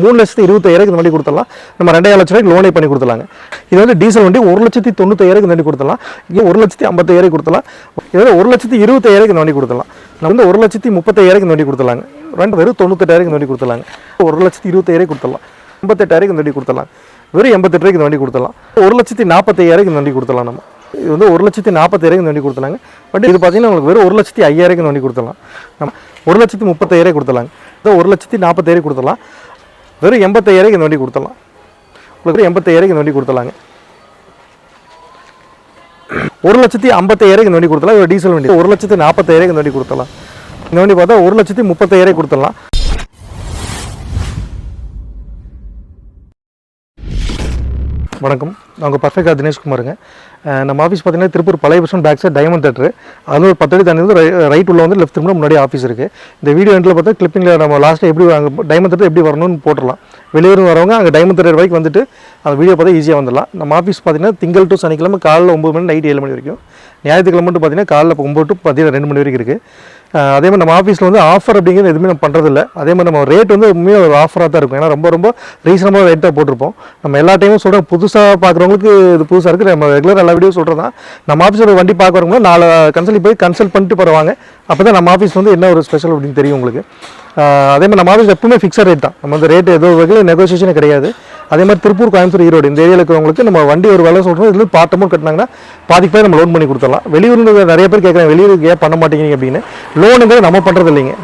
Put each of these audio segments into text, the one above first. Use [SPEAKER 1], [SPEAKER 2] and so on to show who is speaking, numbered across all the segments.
[SPEAKER 1] 3,25,000 இந்த வண்டி கொடுத்துடலாம். நம்ம 2,5 லட்ச ரூபாய்க்கு லோனே பண்ணி கொடுத்துலாங்க. இது வந்து டீசல் வண்டி 1,95,000 இந்த வண்டி கொடுத்துடலாம். இங்கே 1,55,000 கொடுத்துடலாம். இதில் 1,25,000 இந்த வண்டி கொடுத்துடலாம். நம்ம வந்து 1,35,000 இந்த வண்டி கொடுத்துடலாங்க. ரெண்டு வெறும் 98,000 இந்த வண்டி கொடுத்துடலாங்க. 1,20,000 கொடுத்துடலாம். 58,000 இந்த வண்டி கொடுத்துடலாம். வெறும் 88,000 இந்த வண்டி கொடுத்துடலாம். 1,40,000 இந்த வண்டி கொடுத்துடலாம். நம்ம இது வந்து 1,40,000 இந்த வண்டி கொடுத்துலாங்க. பட் இது பார்த்தீங்கன்னா உங்களுக்கு வெறும் 1,05,000 இந்த வண்டி கொடுத்துடலாம். நம்ம 1,30,000 கொடுத்துடலாங்க. இது 1,40,000 கொடுத்துடலாம். வெறும் 85,000 இந்த வண்டி கொடுத்துடலாம். உங்களுக்கு 85,000 இந்த வண்டி கொடுத்துடலாங்க. 1,55,000 இந்த வண்டி கொடுத்துடலாம். ஒரு டீசல் வண்டி 1,40,000 இந்த வண்டி கொடுத்துடலாம். இந்த வண்டி பார்த்தா 1,30,000 கொடுத்துடலாம். வணக்கம், நான் உங்கள் பர்ஃபெக்டாக தினேஷ்குமாருங்க. நம்ம ஆஃபீஸ் பார்த்தீங்கன்னா திருப்பூர் பழைய bus stand back side Diamond theatre. அது ஒரு 10 அடி தண்ணி வந்து ரைட் உள்ள வந்து லெஃப்ட் திரும்ப முன்னாடி ஆஃபீஸ் இருக்குது. இந்த வீடியோ எண்டில் பார்த்தா கிளிப்பிங்கில் நம்ம லாஸ்ட்டாக எப்படி அங்கே டைமண்ட் தேட்டர் எப்படி வரணும்னு போட்டுடலாம். வெளியூர் வரவங்க அங்கே டைமண்ட் தேட்டர் வரைக்கும் வந்துட்டு அந்த வீடியோ பார்த்தா ஈஸியாக வந்துடலாம். நம்ம ஆஃபீஸ் பார்த்தீங்கன்னா திங்கள் டு சனிக்கிழமை காலையில் 9 மணி நைட் 7 மணி வரைக்கும். ஞாயிற்றுக்கிழமை மட்டும் பார்த்தீங்கன்னா காலையில் 9 டு 2 மணி வரைக்கும் இருக்குது. அதே மாதிரி நம்ம ஆஃபீஸில் வந்து ஆஃபர் அப்படிங்கிறது எதுவுமே நம்ம பண்ணுறதில்ல. அதே மாதிரி நம்ம ரேட் வந்து உண்மையாக ஒரு ஆஃபராக தான் இருக்கும். ஏன்னா ரொம்ப ரீசனபிளாக ரேட்டாக போட்டிருப்போம். நம்ம எல்லா டைமும் சொல்கிறோம், புதுசாக பார்க்குறவங்களுக்கு இது புதுசாக இருக்குது. நம்ம ரெகுலர் எல்லா வீடியோ சொல்கிறது தான். நம்ம ஆஃபீஸில் ஒரு வண்டி பார்க்குறவங்க 4 கன்சல்ட் பண்ணிட்டு போகிறவாங்க. அப்போ தான் நம்ம ஆஃபீஸ் வந்து என்ன ஒரு ஸ்பெஷல் அப்படின்னு தெரியும் உங்களுக்கு. அதே மாதிரி நம்ம ஆஃபீஸ் எப்பவுமே ஃபிக்ஸட் ரேட் தான். நம்ம வந்து ரேட் ஏதோ வகையில் நெகோசியேஷனே கிடையாது. அதே மாதிரி திருப்பூர், கோயம்புத்தூர், ஈரோடு இந்த ஏரியாவில் இருக்கிறவங்களுக்கு நம்ம வண்டி ஒரு வேலை சொல்கிறோம். இதில் பார்ட் அமௌண்ட் கட்டினாங்கன்னா பாதிக்கு பேர் நம்ம லோன் பண்ணி கொடுத்துடலாம். வெளியூர் நிறைய பேர் கேட்குறாங்க, வெளியூருக்கு ஏன் பண்ண மாட்டேங்கிறீங்க அப்படின்னு. லோனுங்கிறது நம்ம பண்ணுறது இல்லைங்க.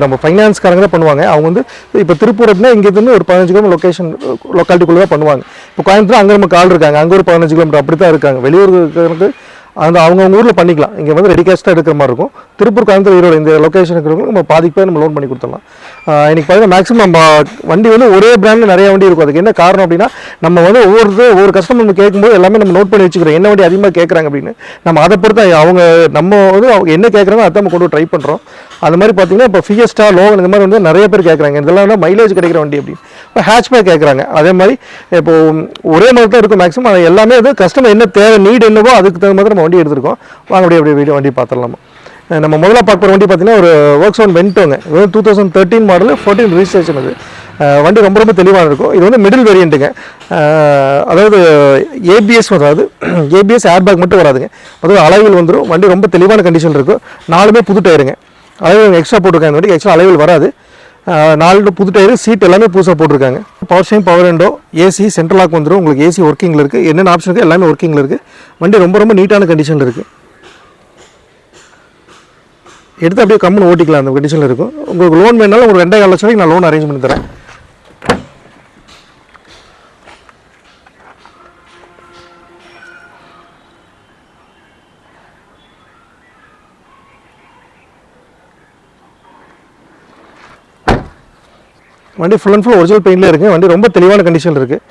[SPEAKER 1] நம்ம ஃபைனான்ஸ்காரங்க தான் பண்ணுவாங்க. அவங்க வந்து இப்போ திருப்பூர் அப்படின்னா இங்கேருந்து ஒரு 15 கிலோமீட்டர் லொக்காலிட்டிக்குள்ளே தான் பண்ணுவாங்க. இப்போ கோயம்புத்தூர் அங்கே நம்ம கால் இருக்காங்க, அங்கே ஒரு 15 கிலோமீட்டர் அப்படி தான் இருக்காங்க. வெளியூருக்கு அந்த அவங்க ஊரில் பண்ணிக்கலாம். இங்கே வந்து ரெடி கேஷ்டாக எடுக்கிற மாதிரி இருக்கும். திருப்பூர், கோயம்புத்தூர், ஈரோடு இந்த லொக்கேஷன் இருக்கிறவங்களுக்கு நம்ம பாதிக்கு பேர் நம்ம லோன் பண்ணி கொடுத்துடலாம். இன்றைக்கி பார்த்தீங்கன்னா மேக்ஸிமம் நம்ம வண்டி வந்து ஒரே பிராண்டில் நிறைய வண்டி இருக்கும். அதுக்கு என்ன காரணம் அப்படின்னா, நம்ம வந்து ஒவ்வொரு கஸ்டமர் நம்ம கேட்கும்போது எல்லாமே நம்ம நோட் பண்ணி வச்சுக்கிறோம். என்ன வண்டி அதிகமாக கேட்குறாங்க அப்படின்னு. நம்ம அதை பொறுத்து நம்ம வந்து அவங்க என்ன கேட்குறாங்க அதை நம்ம கொண்டு ட்ரை பண்ணுறோம். அது மாதிரி பார்த்தீங்கன்னா இப்போ ஃபியஸ்டா, லோகன் இந்த மாதிரி வந்து நிறைய பேர் கேட்குறாங்க. இதெல்லாம் வந்து மைலேஜ் கிடைக்கிற வண்டி அப்படின்னு. இப்போ ஹேட்ச்பேக் கேட்குறாங்க. அதே மாதிரி இப்போ ஒரே மாதிரி தான் இருக்கும் மேக்ஸிமம். அது எல்லாமே வந்து கஸ்டமர் என்ன தேவை, நீட் என்னவோ அதுக்கு தகுந்த மாதிரி நம்ம வண்டி எடுத்துருக்கோம். வாங்க அப்படியே வண்டி பார்த்துடலாமா. நம்ம முதல்ல பார்க்குற வண்டி பார்த்தீங்கன்னா ஒரு ஒர்க்ஸ் ஒன் வென்டோங்க. 2013 model, 14 registration. அது வண்டி ரொம்ப தெளிவாக இருக்கும். இது வந்து மிடில் வேரியண்ட்டுங்க. அதாவது ஏபிஎஸ் வராது, ஏபிஎஸ் ஏர்பேக் மட்டும் வராதுங்க. அதாவது அலைவில் வந்துடும். வண்டி ரொம்ப தெளிவான கண்டிஷன் இருக்கும். 4மே புது டயருங்க. அலைவில் எக்ஸ்ட்ரா போட்டிருக்காங்க. வண்டி எக்ஸ்ட்ரா அலைவில் வராது. 4 புது டயரு, சீட் எல்லாமே புதுசாக போட்டிருக்காங்க. Power steering, power window, AC, central lock வந்துடும். உங்களுக்கு ஏசி ஒர்க்கிங்கில் இருக்குது. என்னென்ன ஆப்ஷன் இருக்குது எல்லாமே ஒர்க்கிங்கில் இருக்குது. வண்டி ரொம்ப நீட்டான கண்டிஷனில் இருக்குது. எடுத்து அப்படியே கம்முன்னு ஓட்டிக்கலாம். அந்த கண்டிஷனில் இருக்கும். உங்களுக்கு லோன் வேணாலும் ஒரு 2,4 லட்சம் ரூபாய்க்கு நான் லோன் அரேஞ்ச் பண்ணி தரேன். வண்டி ஃபுல் அண்ட் ஃபுல் ஒரிஜினல் பெயிண்ட்லேயே இருக்குது. வண்டி ரொம்ப தெளிவான கண்டிஷனில் இருக்குது.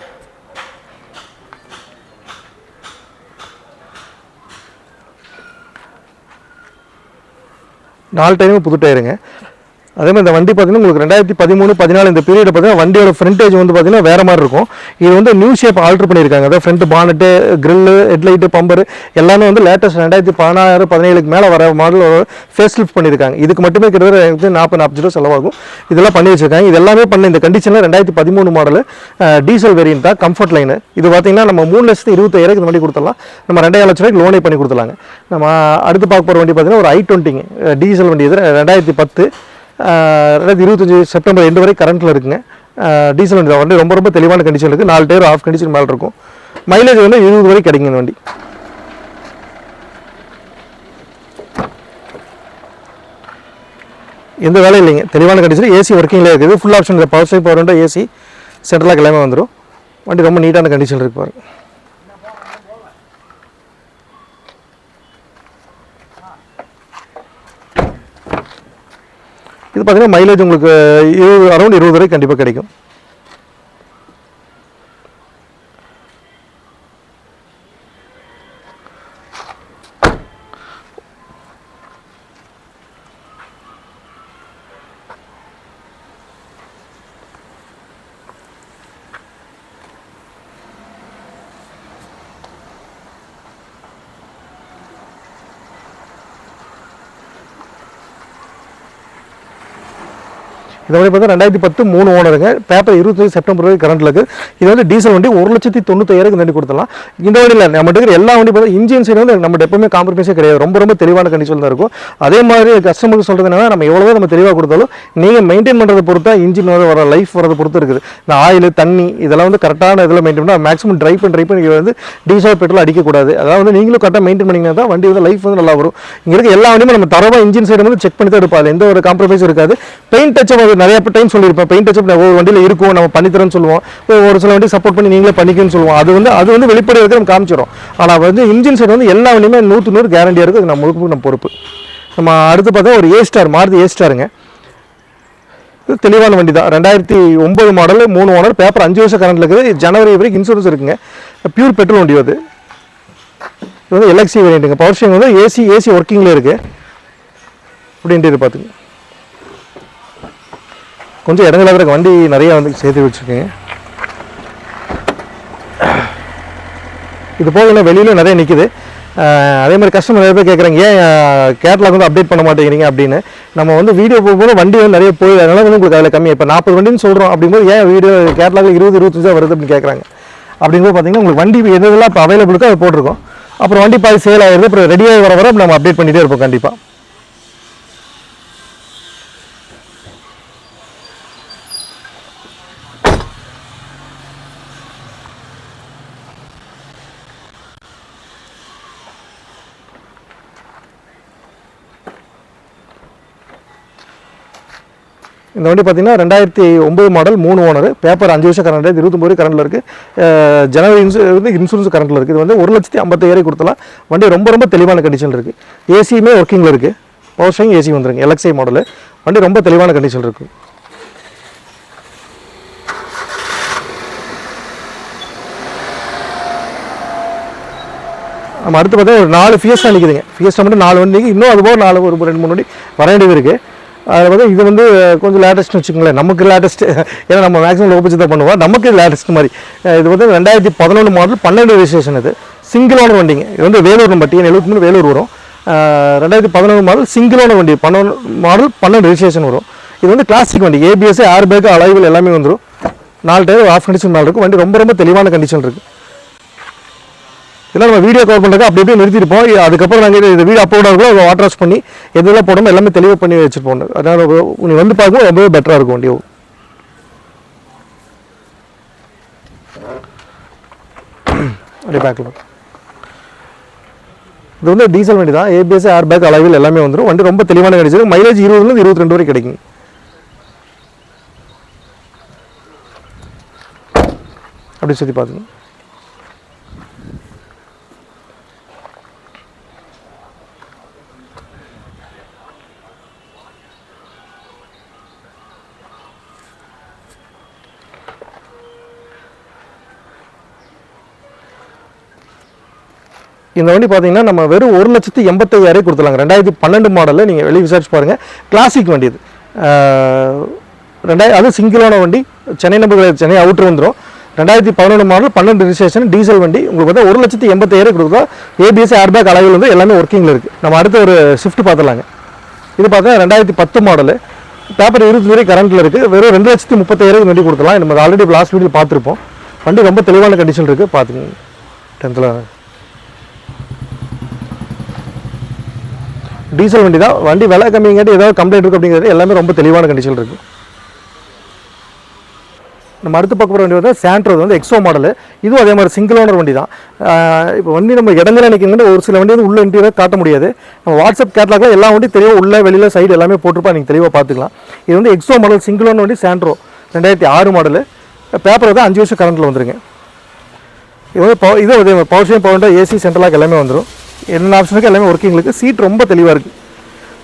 [SPEAKER 1] நாலு டயருமே புது டயருங்க. அதே மாதிரி இந்த வண்டி பார்த்தீங்கன்னா உங்களுக்கு 2013, 14 இந்த பீரியட் பார்த்தீங்கன்னா வண்டியோட ஃப்ரண்டேஜ் வந்து பார்த்தீங்கன்னா வேறு மாதிரி இருக்கும். இது வந்து நியூ ஷேப் ஆல்ட்ரு பண்ணியிருக்காங்க. அதாவது front bonnet, grill, headlight, bumper எல்லாமே வந்து லேட்டஸ்ட் 2016, 17க்கு மேலே வர மாடல் ஃபேஸ் லிஃப்ட் பண்ணியிருக்காங்க. இதுக்கு மட்டுமே கிட்டத்தட்ட 40-45 ரூபா செலவாகும். இதெல்லாம் பண்ணி வச்சிருக்காங்க. இது எல்லாமே பண்ண இந்த கண்டிஷனில் 2013 மாடல் டீசல் வேரியன்ட் தான், கம்ஃபர்ட் லைனு. இது பார்த்தீங்கன்னா நம்ம 3,25,000 இந்த வண்டி கொடுத்துடலாம். நம்ம 2,5 லட்ச ரூபாய்க்கு லோனே பண்ணி கொடுத்துலாங்க. நம்ம அடுத்து பார்க்க போகிற வண்டி பார்த்தீங்கன்னா ஒரு i20ங்க, டீசல் வண்டி. இது 2010, 2025 செப்டம்பர் எண்டு வரை கரண்ட்டில் இருக்குங்க. டீசல் வண்டி தான். வண்டி ரொம்ப தெளிவான கண்டிஷன் இருக்குது. 4 டயர் ஆஃப் கண்டிஷன் மேலே இருக்கும். மைலேஜ் வந்து 20 வரை கிடைக்குங்க இந்த வண்டி. எந்த வேலையும் இல்லைங்க, தெளிவான கண்டிஷன். ஏசி ஒர்க்கிங்கில் இருக்குது. Full option power steering, power window, AC, சென்ட்ரலாக எல்லாமே வந்துடும். வண்டி ரொம்ப நீட்டான கண்டிஷன் இருக்கு பாருங்க. இது பார்த்தீங்கன்னா மைலேஜ் உங்களுக்கு அரௌண்ட் 20 வரை கண்டிப்பாக கிடைக்கும். இந்த வண்டி பார்த்தா 2010 3 ஓனருங்க. பேப்பர் 25 செப்டம்பர் வரைக்கும் கரண்ட்டில் இருக்குது. இது வந்து டீசல் வண்டி 1,95,000 வண்டி கொடுத்துடலாம். இந்த வண்டியில் நம்மகிட்ட இருக்கிற எல்லா வண்டி பார்த்தா இன்ஜின் சைடு வந்து நம்ம எப்பவுமே காம்ப்ரமைஸே கிடையாது. ரொம்ப ரொம்ப தெளிவான கண்டிஷன் தான் இருக்கும். அதே மாதிரி கஸ்டமருக்கு சொல்கிறது என்னன்னா, நம்ம எவ்வளோ நம்ம தெளிவாக கொடுத்தாலும் நீங்கள் மெயின்டைன் பண்ணுறதை பொறுத்தா இன்ஜின் வர லைஃப் வரதை பொறுத்து இருக்குது. இந்த ஆயில் தண்ணி இதெல்லாம் வந்து கரெக்டான இதில் மெயின்டைன் பண்ணால் மேக்ஸிமம் ட்ரை பண்ணி வந்து டீசல் பெட்ரோல் அடிக்கக்கூடாது. அதாவது வந்து நீங்களும் கரெக்டாக மெயின்டைன் பண்ணிங்கன்னா தான் வண்டி வந்து லைஃப் வந்து நல்லா வரும். இங்கே இருக்க எல்லா வண்டியுமே நம்ம தரவாக இன்ஜின் சைடு வந்து செக் பண்ணி தான் எடுப்பாது. எந்த ஒரு காம்ப்ரமைஸும் இருக்காது. பெயிண்ட் டச்சப் அது நிறைய டைம் சொல்லியிருப்பேன். பெயிண்ட் டச்சப் ஒவ்வொரு வண்டியில் இருக்கும், நம்ம பண்ணித்தரேன்னு சொல்லுவோம். ஒரு சில வண்டி சப்போர்ட் பண்ணி நீங்களே பண்ணிக்கணும்னு சொல்லுவோம். அது வந்து வெளிப்படையாக நம்ம காமிச்சிடும். ஆனால் வந்து இன்ஜின் சைடு வந்து எல்லா வண்டியுமே 100% கேரண்டியாக இருக்குது. அது நம்ம முழுக்க நம்ம பொறுப்பு. நம்ம அடுத்து பார்த்தா ஒரு ஏ ஸ்டார், மாருதி ஏ ஸ்டாருங்க. இது தெளிவான வண்டி தான். 2009 மாடல், 3 ஓனர், பேப்பர் 5 வருஷம் கரண்ட்டில் இருக்குது. ஜனவரி வரைக்கும் இன்சூரன்ஸ் இருக்குங்க. பியூர் பெட்ரோல் வண்டி அது. இது வந்து எல்எக்ஸி வேரியண்ட்டுங்க. பவர் ஸ்டீரிங் வந்து ஏசி ஒர்க்கிங்கில் இருக்குது. அப்படின்ட்டு இது பார்த்துங்க. கொஞ்சம் இடங்கள இருக்க வண்டி நிறையா வந்து சேர்த்து வச்சுருக்கேங்க. இது போக இன்னும் வெளியில் நிறைய நிற்கிது. அதே மாதிரி கஸ்டமர் நிறைய பேர் கேட்குறாங்க, ஏன் கேட்லாக் வந்து அப்டேட் பண்ண மாட்டேங்கிறீங்க அப்படின்னு. நம்ம வந்து வீடியோ போகும்போது வண்டி வந்து நிறைய போய் அதனால வந்து உங்களுக்கு அதில் கம்மி. இப்போ 40 வண்டின்னு சொல்கிறோம் அப்படிங்கும்போது ஏன் வீடியோ கேட்லாகில் 20-25 வருது அப்படின்னு கேட்குறாங்க. அப்படிங்கும்போது பார்த்தீங்கன்னா உங்களுக்கு வண்டி எதெல்லாம் இப்போ அவைலபிள் இருக்கோ அதை போட்டிருக்கோம். அப்புறம் வண்டி பாதி சேல் ஆகிடுது. அப்புறம் ரெடியாக வர நம்ம அப்டேட் பண்ணிகிட்டே இருப்போம் கண்டிப்பாக. இந்த வண்டி பார்த்தீங்கன்னா 2009 மாடல், 3 ஓனர், பேப்பர் 5 வருஷம் கரண்ட், 29 கரண்டில் இருக்குது. ஜனவரி இன்சூரன்ஸ் கரண்டில் இருக்குது. இது வந்து 1,55,000 கொடுத்தலாம். வண்டி ரொம்ப ரொம்ப தெளிவான கண்டிஷன் இருக்குது. ஏசியுமே ஒர்க்கிங்கில் இருக்குது. பவர் ஸ்டீரிங் ஏசி வந்துருங்க. LXI model. வண்டி ரொம்ப தெளிவான கண்டிஷன் இருக்குது. நம்ம அடுத்து பார்த்தா ஒரு 4 ஃபியஸ்டா நிற்குதுங்க. ஃபியஸ்டா மட்டும் 4 வண்டி. இன்னும் அதுபோக 4 ஒரு 2-3 வண்டி வர வேண்டியது இருக்குது. அதில் பார்த்தா இது வந்து கொஞ்சம் லேட்டஸ்ட்னு வச்சுக்கோங்களேன். நமக்கு லேட்டஸ்ட்டு, ஏன்னா நம்ம மேக்ஸிமம் லோ பட்ஜெட் தான் பண்ணுவோம். நமக்கு லேட்டஸ்ட் மாதிரி. இது வந்து 2011 மாடல், 12 ரெஜிஸ்ட்ரேஷன். இது சிங்கிள் ஓனர் வண்டிங்க. இது வந்து வேலூர் நம்ம TN73 வேலூர் வரும். 2011 மாடல் சிங்கிள் ஓனர் வண்டி. 12 ரெஜிஸ்ட்ரேஷன் வரும். இது வந்து கிளாசிக் வண்டி. ABS, ஏர் பேக், அலைவில் எல்லாமே வந்துடும். 4 டயர் ஆஃப் கண்டிஷன் மேலே இருக்கும். வண்டி ரொம்ப ரொம்ப தெளிவான கண்டிஷன் இருக்குது. இதெல்லாம் நம்ம வீடியோ கவர் பண்ணுறது அப்படி அப்படியே நிறுத்திருப்போம். அதுக்கப்புறம் நாங்கள் இந்த வீடியோ அப்லோட் ஆகும் அதை வாட்டர் வாஷ் பண்ணி எதெல்லாம் போடாமல் எல்லாமே தெளிவாக பண்ணி வச்சுருப்போம். அதனால் நீங்கள் வந்து பார்க்கும்போது ரொம்பவே பெட்டராக இருக்கும் வண்டி. அப்படியே பேக்கில் இது வந்து டீசல் வண்டி தான். ABS, ஏர் பேக், அலைவில் எல்லாமே வந்துடும். வண்டி ரொம்ப தெளிவான கண்டிஷன். மைலேஜ் 20 22 வரை கிடைக்கும். அப்படி சுற்றி பார்த்துங்க. இந்த வண்டி பார்த்தீங்கன்னா நம்ம வெறும் 1,85,000 கொடுத்துலாங்க. 2012 மாடலில் நீங்கள் வெளியே விசாரிச்சு பாருங்கள். கிளாசிக் வண்டி இது. அது சிங்கிளான வண்டி. சென்னை நம்பர் கிடையாது, சென்னை அவுட்ரு வந்துடும். 2011 மாடல், 12 ரெஜிஸ்ட்ரேஷன், டீசல் வண்டி. உங்களுக்கு வந்து 1,85,000 கொடுக்குறோம். ABS, ஏர் பேக், அலைவில் வந்து எல்லாமே ஒர்க்கிங்கில் இருக்குது. நம்ம அடுத்த ஒரு ஷிஃப்ட் பார்த்துலாங்க. இது பார்த்தா 2010 மாடலு, பேப்பர் 20 வரை கரண்ட்டில் இருக்குது. வெறும் 2,30,000 வண்டி கொடுத்துலாம். நம்ம ஆல்ரெடி லாஸ்ட் வீடியோ பார்த்துருப்போம். வண்டி ரொம்ப தெளிவான கண்டிஷன் இருக்குது. பார்த்துங்க. 10th டீசல் வண்டி தான். வண்டி விலை கம்மிங்காட்டி ஏதாவது கம்ப்ளைண்ட் இருக்குது அப்படிங்கிறது எல்லாமே ரொம்ப தெளிவான கண்டிஷன் இருக்குது. நம்ம அடுத்து பார்க்க போகிற வண்டி வந்து சாண்ட்ரோ. வந்து எக்ஸோ மாடலு. இதுவும் அதே மாதிரி சிங்கிள் ஓனர் வண்டி தான். இப்போ வண்டி நம்ம இடங்கள நிற்கிங்க. ஒரு சில வண்டி வந்து உள்ள இன்டீரியர் காட்ட முடியாது. நம்ம வாட்ஸ்அப் கேட்லாக்ல எல்லா வண்டி தெளிவாக உள்ள வெளியில் சைடு எல்லாமே போட்டிருப்பா, நீங்கள் தெளிவாக பார்த்துக்கலாம். இது வந்து எக்ஸோ மாடல் சிங்கிள் ஓனர் வண்டி, சாண்ட்ரோ. 2006 மாடலு. பேப்பர் வந்து 5 வருஷம் கரண்ட்டில் வந்துருங்க. இது வந்து power steering, power window, AC, central lock எல்லாமே வந்துடும். என்ன ஆப்ஷனுக்கு எல்லாமே ஒர்க்கிங் இருக்குது. சீட் ரொம்ப தெளிவாக இருக்குது.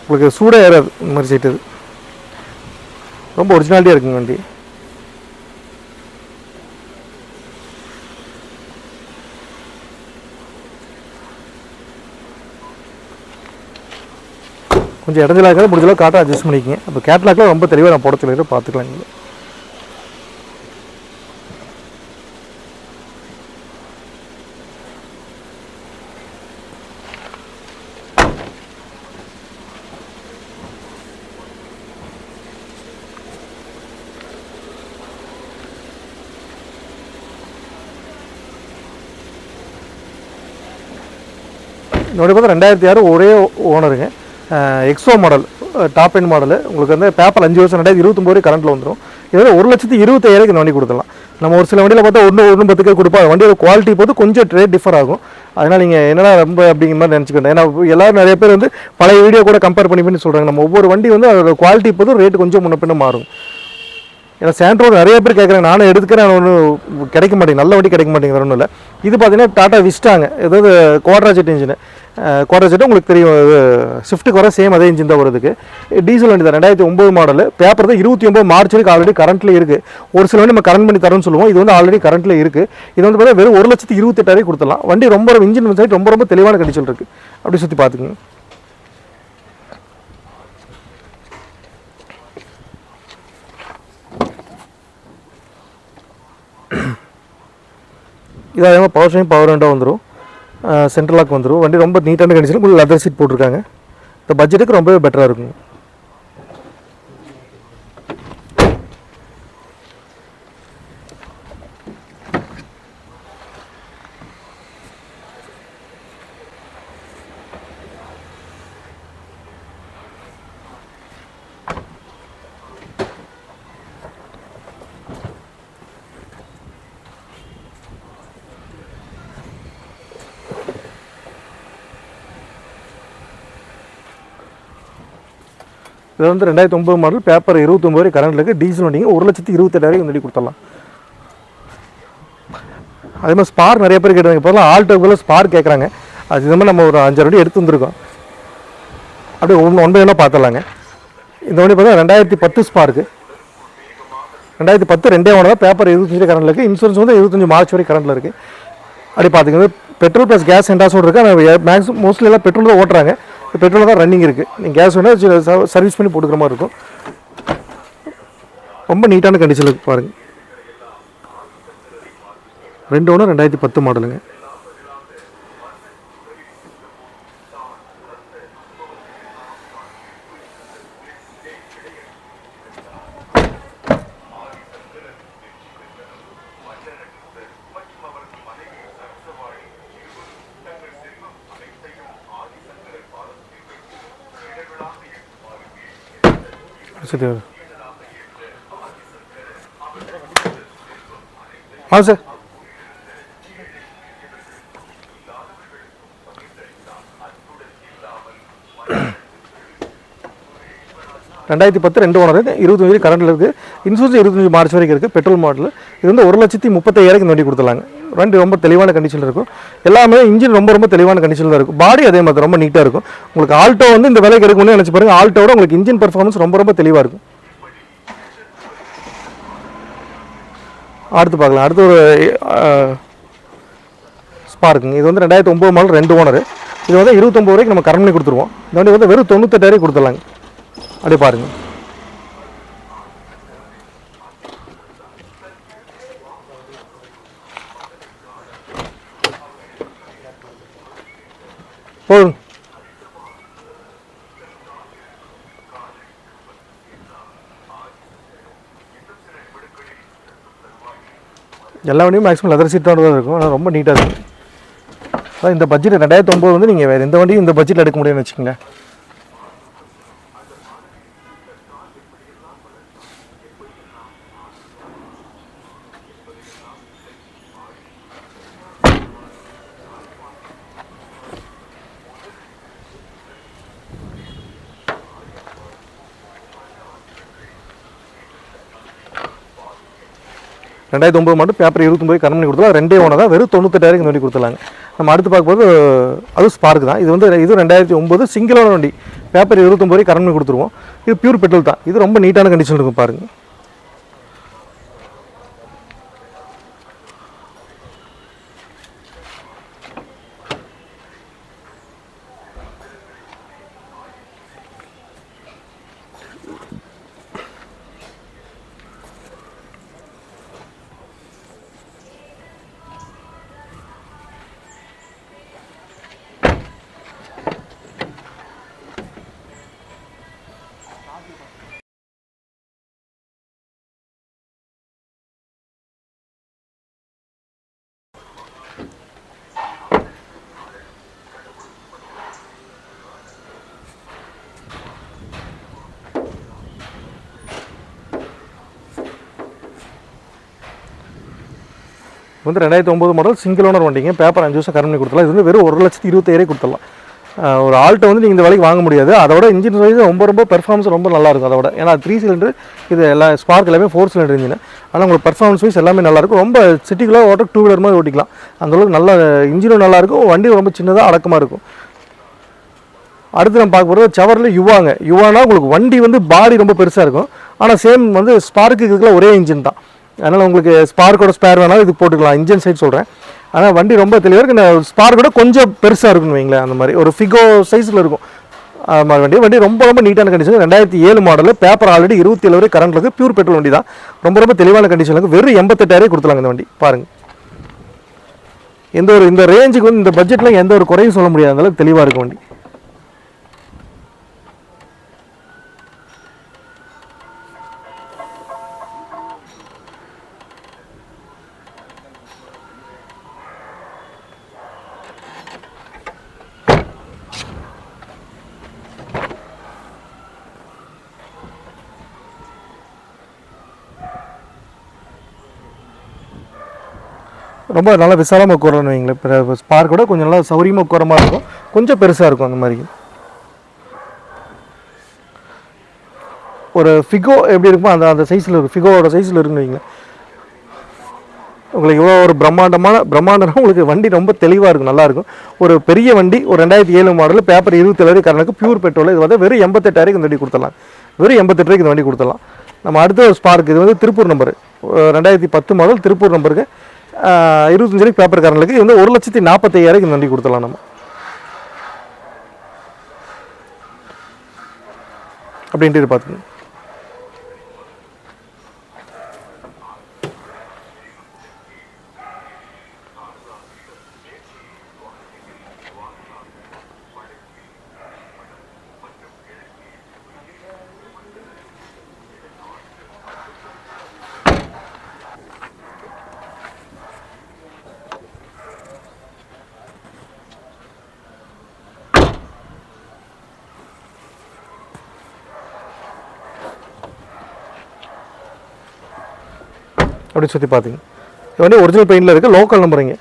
[SPEAKER 1] உங்களுக்கு சூடாக ஏறாது. இந்த மாதிரி சீட்டு இது ரொம்ப ஒரிஜினாலிட்டியாக இருக்குங்க வண்டி. கொஞ்சம் இடஞ்சலாக இருக்காது. முடிஞ்சளவு காட்ட அட்ஜஸ்ட் பண்ணிக்கிங்க. அப்போ கேட்லாக்லாம் ரொம்ப தெளிவாக நான் போட சொல்லிடுறேன், பார்த்துக்கலாம் நீங்கள். இதோட பார்த்தா 2006 ஒரே ஓனருங்க. எக்ஸோ மாடல், டாப் எண்ட் மாடல். உங்களுக்கு வந்து பேப்பர் 5 வருஷம் 2029 வரை கரண்ட்டில் வந்துடும். இதில் 1,25,000 இந்த வண்டி கொடுத்துடலாம். நம்ம ஒரு சில வண்டியில் பார்த்தா 1,10,000 கொடுப்போம். வண்டியோட குவாலிட்டி போது கொஞ்சம் ரேட் டிஃபர் ஆகும். அதனால் நீங்கள் என்னடா ரொம்ப அப்படிங்கிற மாதிரி நினச்சிக்கணும். ஏன்னா எல்லோரும் நிறைய பேர் வந்து பழைய வீடியோ கூட கம்பேர் பண்ணி சொல்கிறாங்க. நம்ம ஒவ்வொரு வண்டி வந்து அதோட குவாலிட்டி போதும் ரேட்டு கொஞ்சம் முன்ன பின்ன மாறும். ஏன்னா சாண்ட்ரோ நிறைய பேர் கேட்குறாங்க, நானும் எடுத்துக்கிறேன், ஒன்றும் கிடைக்க மாட்டேங்குது, நல்ல வண்டி கிடைக்க மாட்டேங்குது, வேறு ஒன்றும் இல்லை. இது பார்த்தீங்கன்னா டாட்டா விஸ்டாங்க, ஏதாவது குவாட்ராஜெட் இன்ஜின். குவாட்ராஜெட் உங்களுக்கு தெரியும், ஸ்விஃப்ட்டுக்கு வர சேம் அதே இன்ஜின் தான் வருதுக்கு. டீசல் வண்டி தான், 2009 மாடல். பேப்பர் தான் 29 மார்ச் வரைக்கும் ஆல்ரெடி கரண்ட்டில் இருக்குது. ஒரு சில வண்டி நம்ம கரண்ட் பண்ணி தரோம்னு சொல்லுவோம், இது வந்து ஆல்ரெடி கரண்ட்டில் இருக்குது. இது வந்து பார்த்தா வெறும் 1,28,000 கொடுத்துடலாம். வண்டி ரொம்ப இன்ஜின் சைட் ரொம்ப தெளிவான கண்டிஷன் இருக்குது. அப்படி சுற்றி பார்த்துக்குங்க. இது அதே மாதிரி பவர் ஸ்டீரிங், பவர் விண்டோ வந்துடும், சென்ட்ரல் லாக் வந்துடும். வண்டி ரொம்ப நீட்டான கண்டிஷன். உங்களுக்கு லெதர் சீட் போட்டிருக்காங்க. இந்த பட்ஜெட்டுக்கு ரொம்பவே பெட்டராக இருக்கும். இது வந்து 2009 மாடல், பேப்பர் 29 வரை கரண்ட்டில் இருக்குது. டீசல் வண்டிங்க 1,28,000 இந்த வண்டி கொடுத்துடலாம். அதே மாதிரி ஸ்பார் நிறைய பேர் கேட்டாங்க. இப்போலாம் ஆல்டோக்குள்ள ஸ்பார் கேட்குறாங்க. அது இது மாதிரி நம்ம ஒரு 5 வண்டி எடுத்து வந்திருக்கோம். அப்படியே ஒன்று வேணால் பார்த்துடலாங்க. இந்த வண்டி பார்த்தா 2010 ஸ்பார்க்கு, 2010 2 ஓனர் தான். பேப்பர் 25 கரண்ட்டில் இருக்குது. இன்சூரன்ஸ் வந்து 25 மார்ச் வரை கரண்ட்டில் இருக்குது. அப்படி பார்த்துக்கோங்க. பெட்ரோல் ப்ளஸ் கேஸ் என்டாஸோடு இருக்குது. ஆனால் மேக்ஸிமம் மோஸ்ட்லி எல்லாம் பெட்ரோல் தான் ஓட்டுறாங்க. பெட்ரோல் தான் ரன்னிங் இருக்குது. நீங்கள் கேஸ் வேணால் சர்வீஸ் பண்ணி போட்டுக்கிற மாதிரி இருக்கும். ரொம்ப நீட்டான கண்டிஷனில் இருக்குது பாருங்கள். 2 ஓனர் 2010 மாடலுங்க. சரி சார். 2010 2 ஓனர், 25 கரண்ட்டில் இருக்குது. இன்சூரன்ஸ் 25 மார்ச் வரைக்கும் இருக்குது. Petrol model. இது வந்து 1,35,000 இந்த வண்டி கொடுத்துலாங்க. வண்டி ரொம்ப தெளிவான கண்டிஷனில் இருக்கும். எல்லாமே இன்ஜின் ரொம்ப தெளிவான கண்டிஷனில் தான் இருக்கும். பாடி அதே மாதிரி ரொம்ப நீட்டாக இருக்கும். உங்களுக்கு ஆல்டோ வந்து இந்த விலைக்கு எடுக்கணும்னு நினச்சி பாருங்கள். ஆல்டோட உங்களுக்கு இன்ஜின் பர்ஃபார்மன்ஸ் ரொம்ப தெளிவாக இருக்கும். அடுத்து பார்க்கலாம். அடுத்து ஒரு ஸ்பார்க்குங்க. இது வந்து 2009 மாடல், 2 ஓனர். இது வந்து 29 வரைக்கும் நம்ம கரண்ட் பண்ணி கொடுத்துருவோம். இந்த வண்டி வந்து வெறும் 98,000 கொடுத்துடலாங்க. அப்படியே பாருங்கள். போதும். எல்லா வண்டியும் மேக்ஸிமம் லெதர் சீட்டோட தான் இருக்கும். ஆனால் ரொம்ப நீட்டாக இருக்கும். அதான் இந்த பட்ஜெட் 2009 வந்து நீங்கள் வேறு எந்த வண்டியும் இந்த பட்ஜெட்டில் எடுக்க முடியும்னு வச்சுக்கோங்களேன். ரெண்டாயிரத்தி மட்டும் பேப்பர் 29 கரண்ட் பண்ணி கொடுத்துலாம். 2 ஓனர் தான். வெறும் 98,000 இந்த வண்டி கொடுத்துலாங்க. நம்ம அடுத்து பார்க்கும்போது அது ஸ்பார்க் தான். இது வந்து 2009 சிங்கிள் ஓனர் வண்டி. பேப்பர் 29 கரண்ட் பண்ணி கொடுத்துருவோம். இது பியூர் பெட்ரோல் தான். இது ரொம்ப நீட்டான கண்டிஷன் இருக்கும் பாருங்கள். வந்து 2009 மாடல் சிங்கிள் ஓனர் வண்டிங்க. பேப்பர் 5 வருஷம் கரண்ட் பண்ணி கொடுத்துடலாம். இது வந்து வெறும் 1,27,000 கொடுத்துடலாம். ஒரு ஆல்ட்டோ வந்து நீங்கள் இந்த வேலைக்கு வாங்க முடியாது. அதோட இன்ஜின் சைஸ் ரொம்ப பெர்ஃபார்மன்ஸ் ரொம்ப நல்லாயிருக்கும். அதோட ஏன்னா 3 சிலிண்டர் இது எல்லாம் ஸ்பார்க் எல்லாமே 4 சிலிண்டர் இன்ஜின். ஆனால் உங்களுக்கு பர்ஃபார்மன்ஸ் வைஸ் எல்லாமே நல்லாயிருக்கும். ரொம்ப சிட்டிக்குள்ளே ஓட்ட 2 வீலர் மாதிரி ஓட்டிக்கலாம். அந்தளவுக்கு நல்ல இன்ஜினும் நல்லாயிருக்கும். வண்டி ரொம்ப சின்னதாக அடக்கமாக இருக்கும். அடுத்து நம்ம பார்க்க போகிறது செவரில் யுவானா உங்களுக்கு வண்டி வந்து பாடி ரொம்ப பெருசாக இருக்கும். ஆனால் சேம் வந்து ஸ்பார்க்கு இதுக்குலாம் ஒரே இன்ஜின் தான். அதனால் உங்களுக்கு ஸ்பார்க்கோட ஸ்பேர் வேணாலும் இது போட்டுக்கலாம். இன்ஜின் சைட் சொல்கிறேன். ஆனால் வண்டி ரொம்ப தெளிவாக இருக்குது. இந்த ஸ்பார்க்கோட கொஞ்சம் பெருசாக இருக்குன்னு வைங்களேன். அந்த மாதிரி ஒரு ஃபிகோ சைஸில் இருக்கும். அது மாதிரி வண்டி ரொம்ப நீட்டான கண்டிஷன். 2007 மாடல். பேப்பர் ஆல்ரெடி 27 வரை கரண்ட் இருக்குது. பியூர் பெட்ரோல் வண்டி தான். ரொம்ப தெளிவான கண்டிஷன் இருக்குது. வெறும் 88,000 கொடுத்துலாங்க இந்த வண்டி. பாருங்கள், இந்த ரேஞ்சுக்கு வந்து இந்த பட்ஜெட்டில் எந்த ஒரு குறையும் சொல்ல முடியாது. அதனால தெளிவாக இருக்கும் வண்டி. ரொம்ப நல்லா விசாலமாக உட்காரன்னு வைங்களேன். இப்போ ஸ்பார்க்கோட கொஞ்சம் நல்லா சௌரியமாக உட்கார மாதிரி இருக்கும். கொஞ்சம் பெருசாக இருக்கும். அந்த மாதிரி ஒரு ஃபிகோ எப்படி இருக்குமோ அந்த சைஸில் இருக்கும். ஃபிகோவோட சைஸில் இருக்குன்னு வைங்களேன். உங்களுக்கு இவ்வளோ ஒரு பிரம்மாண்டமாக உங்களுக்கு வண்டி ரொம்ப தெளிவாக இருக்கும். நல்லாயிருக்கும். ஒரு பெரிய வண்டி. ஒரு 2007 மாடல். பேப்பர் 27 கரண்ட்டுக்கு பியூர் பெட்ரோல். இது வந்து வெறும் 88,000 இந்த வண்டி கொடுத்துடலாம். வெறும் 88,000 இந்த வண்டி கொடுத்துடலாம். நம்ம அடுத்த ஒரு ஸ்பார்க். இது வந்து திருப்பூர் நம்பர். 2010 மாடல் திருப்பூர் நம்பருக்கு 25 பேப்பர் காரங்களுக்கு. இது வந்து 1,45,000 இந்த வண்டி கொடுத்துடலாம் நம்ம. அப்படின்ட்டு பார்த்துங்க. அப்படி சுற்றி பார்த்தீங்க. இது வந்து ஒரிஜினல் பெயிண்டில் இருக்குது. லோக்கல் நம்பருங்க.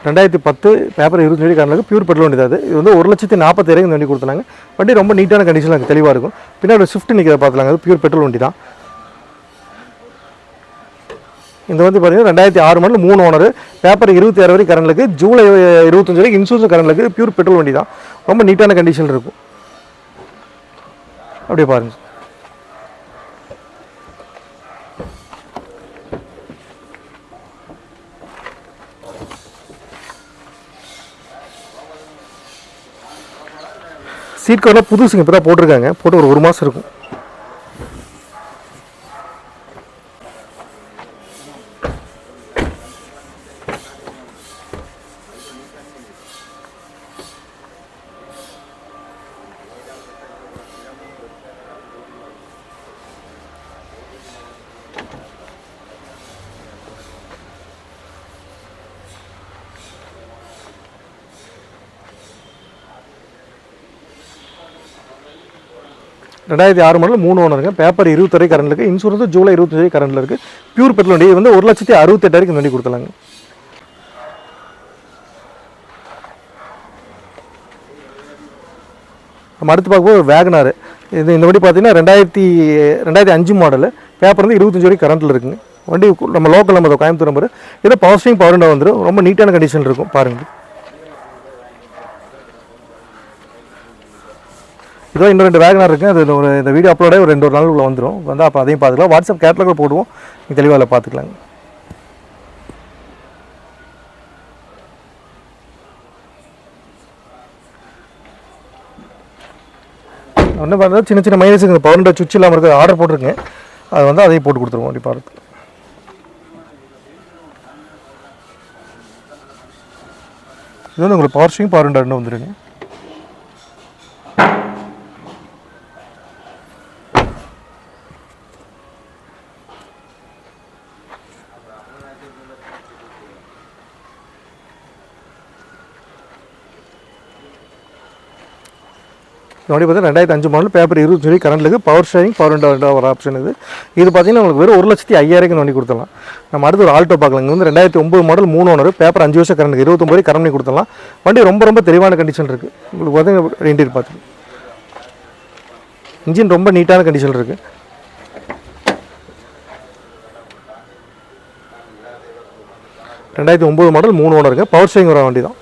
[SPEAKER 1] ரெண்டாயிரத்தி 10 பேப்பர் 27 காரங்களுக்கு பியூர் பெட்ரோல் வண்டி தான். இது வந்து 1,40,000 இந்த வண்டி கொடுத்தாங்க. வண்டி ரொம்ப நீட்டான கண்டிஷனில் இருக்குது. தெளிவாக இருக்கும். பின்னாடி ஒரு ஸ்விஃப்ட் நிற்கிறத பார்த்துலாங்க. அது பியூர் பெட்ரோல் வண்டி தான். இந்த வந்து பார்த்தீங்கன்னா 2006 மாடல் 3 ஓனர். பேப்பர் 26 வரை கரண்ட்லுக்கு. ஜூலை 25 வரைக்கும் இன்சூரன்ஸ் கரண்ட்லுக்கு. பியூர் பெட்ரோல் வண்டி தான். ரொம்ப நீட்டான கண்டிஷனில் இருக்கும். அப்படியே பாருங்கள். சீட் கவர்லாம் புதுசுங்க. இப்போ தான் போட்டிருக்காங்க. போட்டு ஒரு மாதம் இருக்கும். ரெண்டாயிரத்தி 6 மாடல் 3 ஓனருங்க. பேப்பர் 20 வரை கரண்ட் இருக்குது. இன்சூரன்ஸ் ஜூலை 25 வரை கரண்டில் இருக்குது. பியூர் பெட்ரோல் வண்டி. இது வந்து 1,68,000 இந்த வண்டி கொடுத்துலாங்க. நம்ம அடுத்து பார்க்கும்போது வேகனார். இந்த வண்டி பார்த்தீங்கன்னா 2005 மாடல். பேப்பர் வந்து 25 வரை கரண்ட்டில் இருக்குங்க. வண்டி நம்ம லோக்கல் நம்பர் கோயம்புத்தூர் நம்பர். இதை பவர் ஸ்டீரிங் பவர் விண்டோ வந்துடும். ரொம்ப நீட்டான கண்டிஷன் இருக்கும். பாருங்கள். இதோ இன்னும் 2 வேகனார் இருக்குது. அது இந்த வீடியோ அப்லோடே ஒரு 2 நாளுக்குள்ளே வந்துடும். வந்து அப்போ அதையும் பார்த்துக்கலாம். வாட்ஸ்அப் கேட்லாகில் போடுவோம். நீங்கள் தெளிவாக பார்த்துக்கலாங்க. ஒன்றும் பார்த்தா சின்ன மைனஸுக்கு இந்த பவர் விண்டோ சுவிட்ச் இல்லாமல் இருக்குது. ஆர்டர் போட்டிருக்கேன். அது வந்து அதையும் போட்டு கொடுத்துருவோம். அப்படி பார்த்து இது வந்து உங்களுக்கு பவர் ஸ்டீரிங் பவர் விண்டோ ரெண்டும் வந்துடுங்க. வண்டி பார்த்தீங்கன்னா 2005 மாடல், பேப்பர் 20 கரண்ட் இருக்குது, பவர் ஸ்டேரிங், பவர் விண்டோ ஒரு ஆப்ஷன் இது. இது பார்த்தீங்கன்னா உங்களுக்கு வெறும் 1,05,000 வண்டி கொடுத்துடலாம். நம்ம அடுத்து ஒரு ஆல்டோ பார்க்கலாம். இங்கே வந்து 2009 மாடல், 3 ஓனர், பேப்பர் 5 வருஷம் கரண்ட், 29 கரண்ட் பண்ணி கொடுத்துடலாம். வண்டி ரொம்ப தெளிவான கண்டிஷன் இருக்குது. உங்களுக்கு பார்த்தீங்கன்னா இன்டீரியர் பார்த்து இன்ஜின் ரொம்ப நீட்டான கண்டிஷன் இருக்குது. (2009 மாடல், 3 ஓனருங்க, பவர் ஸ்டேரிங் வர வண்டி தான்.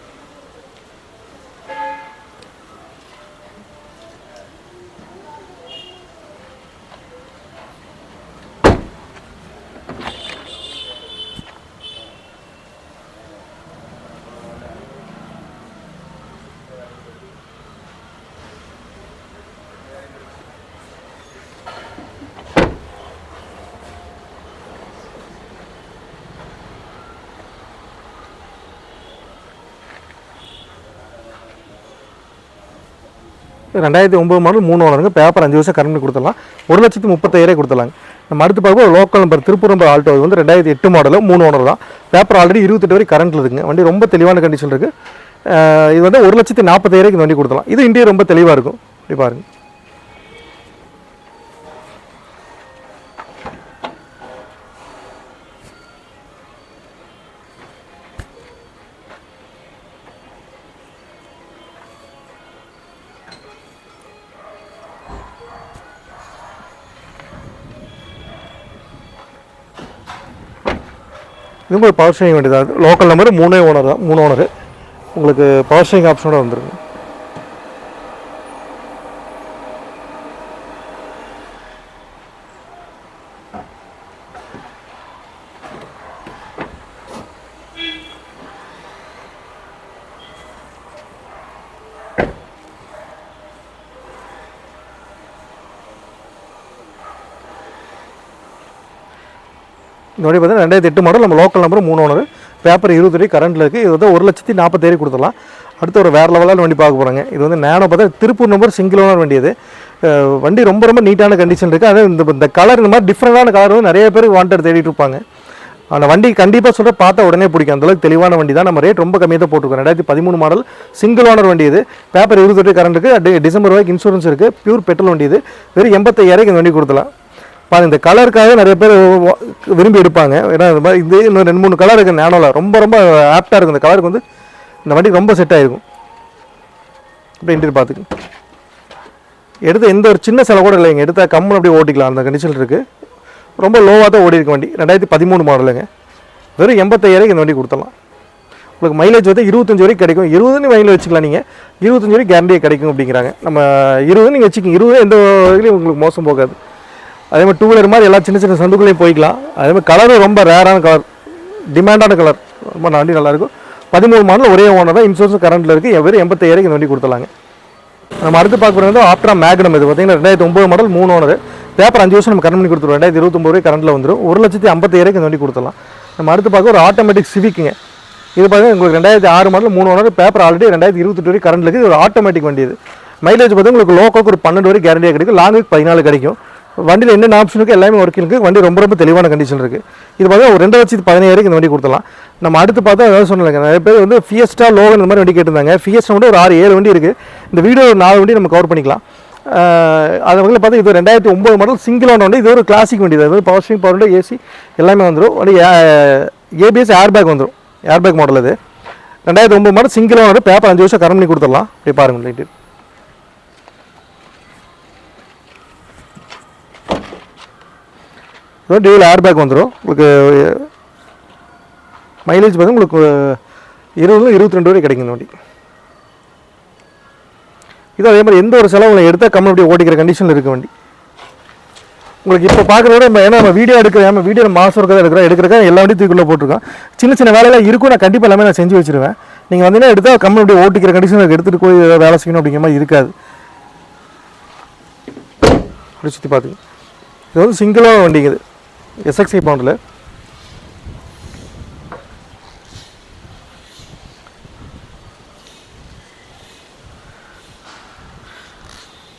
[SPEAKER 1] (2009 மாடல், 3 ஓனருங்க, பேப்பர் 5 வருஷம் கரண்ட் கொடுத்துடலாம். 1,35,000 கொடுத்துடலாங்க. நம்ம அடுத்து பார்ப்போம் local number Tiruppur number Alto. இது வந்து 2008 மாடல், 3 ஓனர் தான், பேப்பர் ஆல்ரெடி 28 வரை கரண்ட்டில் இருக்குங்க. வண்டி ரொம்ப தெளிவான கண்டிஷன் இருக்குது. இது வந்து 1,40,000 வண்டி கொடுத்துடலாம். இது இன்டீரியர் ரொம்ப தெளிவாக இருக்கும். இப்படி பாருங்க. இது ஒரு பவர் ஸ்டேரிங் வண்டி தான். லோக்கல் நம்பர் 3 ஓனர் தான், 3 ஓனர். உங்களுக்கு பவர் ஸ்டேரிங் ஆப்ஷனோட வந்துருக்கு. இந்த வண்டி பார்த்தீங்கன்னா 2008 மாடல், நம்ம லோக்கல் நம்பர், 3 ஓனர், பேப்பர் 20 கரண்ட்டில் இருக்குது. இது வந்து 1,40,000 கொடுத்துடலாம். அடுத்து ஒரு வேறு லெவலான வண்டி பார்க்க போகிறாங்க. இது வந்து நேனோ பார்த்தா திருப்பூர் நம்பர், சிங்கிள் ஓனர் வண்டி. இது வண்டி ரொம்ப நீட்டான கண்டிஷன் இருக்குது. அது இந்த கலர், இந்த மாதிரி டிஃப்ரெண்டான கலர் வந்து நிறைய பேர் வாண்டட் தேடிட்டு இருப்பாங்க. அந்த வண்டி கண்டிப்பாக சொல்கிற பார்த்தா உடனே பிடிக்கும். அந்தளவுக்கு தெளிவான வண்டி தான். நம்ம ரேட் ரொம்ப கம்மியாக தான் போட்டுருக்கோம். 2013 மாடல், சிங்கிள் ஓனர் வண்டி. இது பேப்பர் 20 கரண்ட் இருக்குது, டிசம்பர் வரைக்கும் இன்சூரன்ஸ் இருக்குது, பியூர் பெட்ரோல் வண்டி. இது வெறும் 85,000 இந்த வண்டி கொடுத்துலாம். பாருங்க, இந்த கலருக்காக நிறைய பேர் விரும்பி எடுப்பாங்க. ஏன்னா இந்த மாதிரி இது இன்னும் 2-3 கலர் இருக்குது நேனோவில். ரொம்ப ஆப்டாக இருக்கும். இந்த கலருக்கு வந்து இந்த வண்டி ரொம்ப செட் ஆகிருக்கும். இப்போ இன்டீரியர் பார்த்துக்கு எடுத்து எந்த ஒரு சின்ன செலவு கூட இல்லைங்க. எடுத்தால் கம்முன்னு அப்படியே ஓட்டிக்கலாம். அந்த கண்டிஷன் இருக்குது. ரொம்ப லோவாக தான் ஓடி இருக்க வண்டி. 2013 மாடலுங்க. வெறும் 85,000 இந்த வண்டி கொடுத்துடலாம். உங்களுக்கு மைலேஜ் வந்து 25 வரைக்கும் கிடைக்கும். 20 மைலேஜ் வச்சுக்கலாம். நீங்கள் 25 வரைக்கும் கேரண்டியே கிடைக்கும் அப்படிங்கிறாங்க. நம்ம 20 நீங்கள் வச்சுக்கிங்க. 20 எந்த வகையிலையும் உங்களுக்கு மோசம் போகாது. அதே மாதிரி 2 வீலர் மாதிரி எல்லா சின்ன சந்துக்குள்ளேயும் போய்க்கலாம். அதே மாதிரி கலரும் ரொம்ப ரேரான கலர், டிமாண்டான கலர். ரொம்ப வண்டி நல்லாயிருக்கும். 13 மாடல், ஒரே ஓனர் தான், இன்சூரன்ஸ் கரண்ட்டில் இருக்குது. வெறும் 85,000 இந்த வண்டி கொடுத்துலாங்க. நம்ம அடுத்து பார்க்குறது ஆப்ட்ரா மேக்னம். இது பார்த்தீங்கன்னா 2009 மாடல், 3 ஓனர், பேப்பர் 5 வருஷம் நம்ம கரண்ட் பண்ணி கொடுத்துருவோம். 2029 வரை கரண்ட்டில் வந்துடும். 1,50,000 இந்த வண்டி கொடுத்துடலாம். நம்ம அடுத்து பார்க்க ஒரு ஆட்டோமேட்டிக் சிவிக்குங்க. இது பார்த்தீங்கன்னா உங்களுக்கு 2006 மாடல், 3 ஓனர், பேப்பர் ஆல்ரெடி 2028 வரை கரண்ட் இருக்குது. ஒரு ஆட்டோமேட்டிக் வண்டி. இது மைலேஜ் பார்த்தீங்கன்னா உங்களுக்கு லோக்கோக்கு ஒரு 12 வரை கேரண்டியாக கிடைக்கும். லாங்குக்கு 14 கிடைக்கும். வண்டியில் என்னென்ன ஆப்ஷன் இருக்குது எல்லாமே ஒர்க்கிங் இருக்குது. வண்டி ரொம்ப தெளிவான கண்டிஷன் இருக்குது. இது பார்த்தா ஒரு 2,17,000 இந்த வண்டி கொடுத்துலாம். நம்ம அடுத்து பார்த்தா அதாவது சொன்னாங்க, நிறைய பேர் வந்து ஃபியஸ்டா, லோகன் இந்த மாதிரி வண்டி கேட்டிருந்தாங்க. ஃபியஸ்டா வந்து ஒரு 6-7 வண்டி இருக்குது. இந்த வீடியோ 4 வண்டி நம்ம கவர் பண்ணிக்கலாம். அது வகையில் பார்த்தா இது 2009 மாடல், சிங்கிள் ஓனர் வண்டி. இது ஒரு கிளாசிக் வண்டி. இது power steering, power window, AC எல்லாமே வந்துடும். வண்டி ஏபிஎஸ் ஏர்பேக் வந்துடும். Airbag model. இது 2009 மாடல், சிங்கிள் ஓனர், பேப்பர் 5 வருஷம் கரண்ட் பண்ணி கொடுத்துடலாம். இப்படி பாருங்கள் லைட்டு. டியூல் ஏர்பேக் வந்துடும். உங்களுக்கு மைலேஜ் பார்த்தா உங்களுக்கு 20-22 வரை கிடைக்கும் இந்த வண்டி. இது அதே மாதிரி எந்த ஒரு செலவு எடுத்தால் கம்மி அப்படியே ஓட்டிக்கிற கண்டிஷனில் இருக்க வண்டி. உங்களுக்கு இப்போ பார்க்குறத விட ஏன்னா நம்ம வீடியோ எடுக்கிறோம், வீடியோ மாதம் இருக்கிறதா எடுக்கிறக்காக எல்லா வண்டியும் தூக்கிக்குள்ளே போட்டிருக்கோம். சின்ன வேலையெல்லாம் இருக்கும். நான் கண்டிப்பாக எல்லாமே நான் செஞ்சு வச்சுருவேன். நீங்கள் வந்தீங்கன்னா எடுத்தால் கம்மி அப்படியே ஓட்டிக்கிற கண்டிஷனில் எடுத்துகிட்டு போய் வேலை செய்யணும் அப்படிங்கிற மாதிரி இருக்காது. அப்படி சுற்றி பார்த்துங்க. இது வந்து சிங்கிளாக வண்டிங்க. இது எஸ்எக்ஸ்ஐ மாடல்.